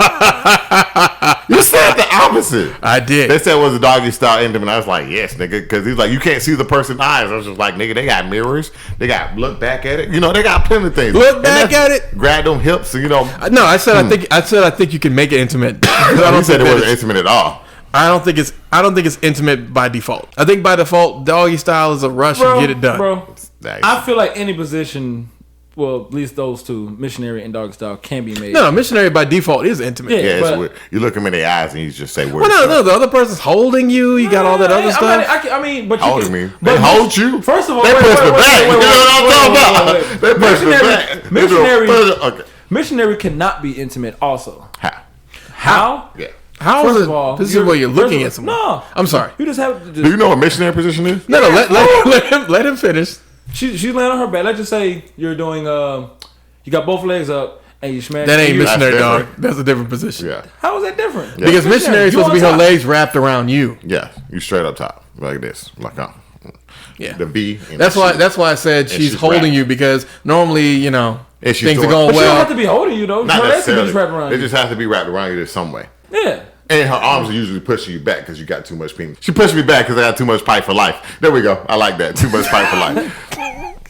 You said the opposite. I They did. said it was a doggy style intimate. I was like, yes, nigga, because he's like, you can't see the person's eyes. I was just like, nigga, they got mirrors. They got look back at it. You know, they got plenty of things. Look And back that's- at it. Grab them hips. And, you know, No, I said I think you can make it intimate. I you don't said think it that wasn't it's- intimate at all. I don't think it's intimate by default. I think by default, doggy style is a rush and get it done. Bro, Nice. I feel like any position, well, at least those two, missionary and dog style, can be made. No, missionary by default is intimate. Yeah. Yeah, it's but- weird. You look them in their eyes and you just say, Well, no, the other person's holding you. You got all that other stuff. I mean, but you Holding can, me. but They hold you. First of all, They wait, push wait, me wait, back. wait, You wait, know what I'm wait, talking wait, about? wait, wait. They push me back. They do a Missionary, okay. missionary cannot be intimate. Also, Ha. how? Yeah. How First is of all, it? This is where you're looking at first of someone. all- No, I'm sorry. you just have to. Do you know what missionary position is? No, let him finish. She's laying on her back. Let's just say you're doing. You got both legs up and you smash. That ain't you- missionary, That's dog. different. That's a different position. Yeah. How is that different? Yeah. Because missionary is You supposed to be on her top. legs wrapped around you. Yeah. You straight up top. Like this. Like Yeah. the V. and That's the why. shoe. That's why I said she's she's holding wrapped. you because normally, you know, And she's things are doing- going But she don't have well. to be holding you though. Not Her legs can be necessarily. just wrapped around They you. just have to be wrapped around you in some way. Yeah. And her arms are usually pushing you back because you got too much penis. She pushed me back because I got too much pipe for life. There we go. I like that. Too much pipe for life.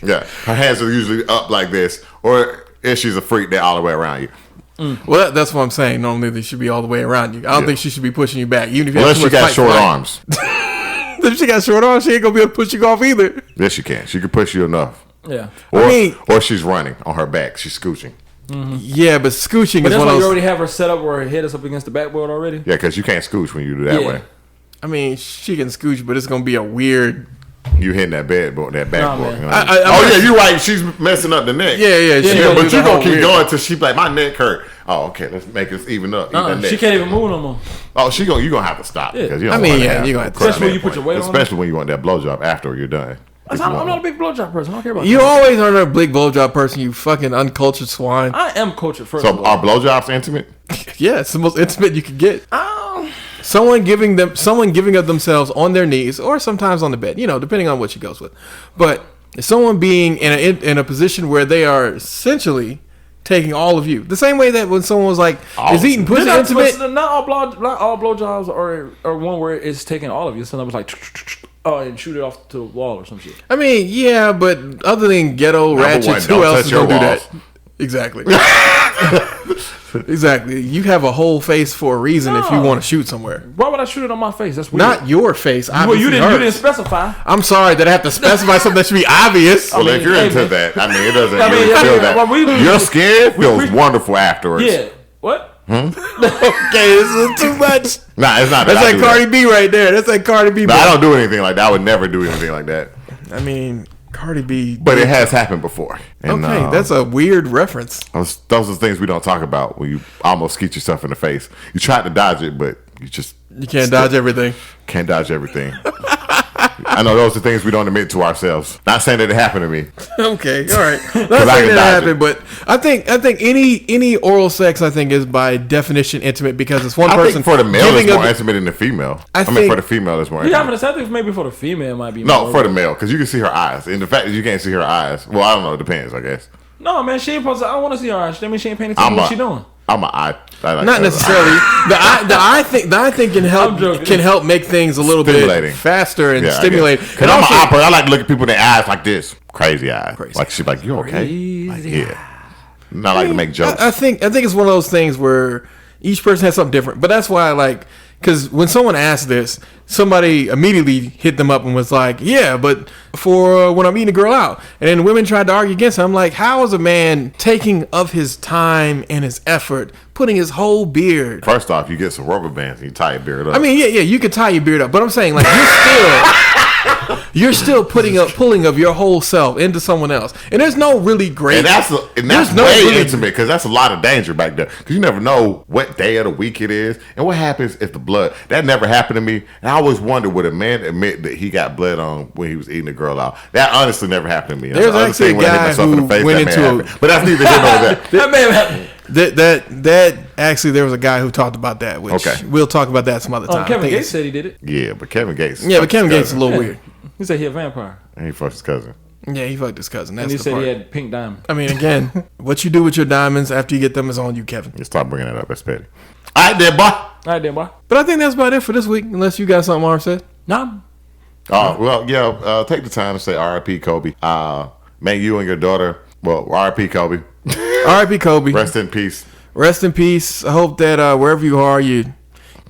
Yeah. Her hands are usually up like this. Or if she's a freak, they're all the way around you. Well, that's what I'm saying. Normally, they should be all the way around you. I don't Yeah. think she should be pushing you back, even if you Unless have she too much got fight short for life. arms. If she got short arms, she ain't gonna be able to push you off either. Yes, she can. She can push you enough. Yeah. Or, or she's running on her back. She's scooching. Yeah, but scooching But is that's one why of you those. already have her set up where her head is up against the backboard already. Yeah, because you can't scooch when you do that Yeah. way. I mean, she can scooch, but it's gonna be a weird. You hitting that backboard. man. You know? I- oh, yeah, you're right. She's messing up the neck. Yeah, yeah. She Yeah, gonna do but the you're whole going to keep weird. going until she be like, my neck hurt. Oh, okay. Let's make this even up. Eat that neck. She can't even move no more. Oh, you're going to have to stop. Yeah. Because you I don't mean, wanna yeah, have you're gonna no have to- crap Especially when you at put that your point. weight on Especially when you want that blowjob after you're done. I'm not a big blowjob person. I don't care about You that. always are a big blowjob person. You fucking uncultured swine. I am cultured first So of all. are blowjobs intimate? Yeah, it's the most intimate you can get. Oh. Someone giving of themselves on their knees or sometimes on the bed, you know, depending on what she goes with. But someone being in a position where they are essentially taking all of you. The same way that when someone was like, is eating pussy Not intimate? not all blowjobs are one where it's taking all of you. Sometimes like and shoot it off to the wall or some shit. I mean, yeah, but other than ghetto ratchets, who else is gonna do that? Exactly. Exactly. You have a whole face for a reason if you want to shoot somewhere. Why would I shoot it on my face? That's weird. Not your face. Well, you Obviously didn't specify. I'm sorry that I have to specify something that should be obvious. Well, if you're into that, I mean, it doesn't really feel that. well, Your skin feels wonderful afterwards. Yeah. What? Okay, this is too much. Nah, it's not. That's that like Cardi B right there. That's like Cardi B. No, I don't do anything like that. I would never do anything like that. I mean, Cardi B. But it has happened before. And, Okay, that's a weird reference. those are things we don't talk about when you almost skeet yourself in the face. You try to dodge it, but you can't dodge everything. Can't dodge everything. I know those are things we don't admit to ourselves. Not saying that it happened to me. Okay, all right. Not saying that happened, but I think any oral sex I think is by definition intimate because it's one person. I think for the male it's more intimate than the female. I mean for the female it's more intimate. Yeah, but I think maybe for the female it might be no more for the male because you can see her eyes, and the fact that you can't see her eyes. Well, I don't know. It depends, I guess. No, man, she ain't supposed to. I don't want to see her eyes. That means she ain't paying attention to what she doing. I'm an eye. I like not necessarily. The eye thing can help make things a little bit faster and stimulating. Because I'm an opera. I like to look at people in their eyes like this, crazy eyes. Like she's like, you okay? Like, yeah. Not like to make jokes. I think it's one of those things where each person has something different. But that's why I like. Because when someone asked this, somebody immediately hit them up and was like, yeah, but for when I'm eating a girl out. And then women tried to argue against it. I'm like, how is a man taking of his time and his effort, putting his whole beard? First off, you get some rubber bands and you tie your beard up. I mean, yeah, you could tie your beard up. But I'm saying, like, you're still pulling of your whole self into someone else. And there's no really great. And that's way intimate because that's a lot of danger back there. Because you never know what day of the week it is. And what happens if the blood. That never happened to me. And I always wondered, would a man admit that he got blood on when he was eating a girl out? That honestly never happened to me. There's actually a guy who went into but that's neither here nor that. That may have happened. That actually, there was a guy who talked about that, which we'll talk about that some other time. Kevin Gates said he did it. Yeah, but Kevin Gates. Yeah, but Kevin Gates is a little weird. He said he a vampire. And he fucked his cousin. Yeah, he fucked his cousin. That's and he the said part. he had pink diamond. I mean, again, what you do with your diamonds after you get them is on you, Kevin. You stop bringing that up. That's petty. All right, then, boy. But I think that's about it for this week, unless you got something Marv said. Nah. Well, yeah. Take the time to say R.I.P. Kobe. Man, you and your daughter. Well, R.I.P. Kobe. R.I.P. Kobe. Rest in peace. Rest in peace. I hope that wherever you are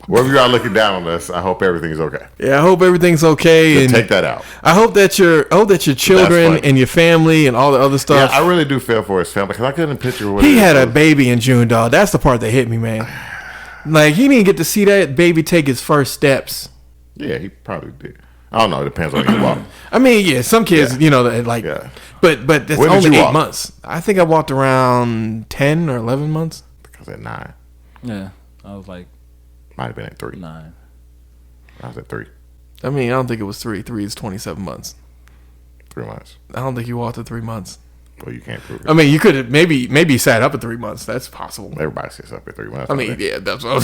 wherever you are looking down on us, I hope everything's okay. Yeah, I hope everything's okay. And take that out. I hope that your children and your family and all the other stuff. Yeah, I really do feel for his family because I couldn't picture what he had a baby in June, dog. That's the part that hit me, man. Like he didn't get to see that baby take his first steps. Yeah, he probably did. I don't know. It depends on you walk. I mean, yeah, some kids, like, but that's only 8 months. I think I walked around 10 or 11 months. Because at 9. Yeah, I was like. Might have been at 3. 9. I was at 3. I mean, I don't think it was 3. 3 is 27 months. 3 months. I don't think you walked at 3 months. Well, you can't prove it. I mean, you could have maybe sat up at 3 months. That's possible. Everybody sits up at 3 months. I mean, yeah, that's what I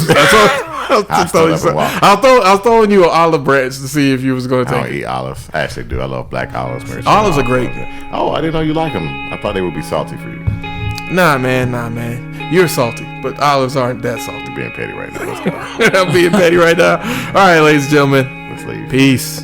was throwing you an olive branch to see if you was going to take it. I don't eat olives. I actually do. I love black olives. Olives are great. Oh, I didn't know you like them. I thought they would be salty for you. Nah, man. You're salty, but olives aren't that salty. You're being petty right now. Let's go. I'm being petty right now. All right, ladies and gentlemen. Let's leave. Peace.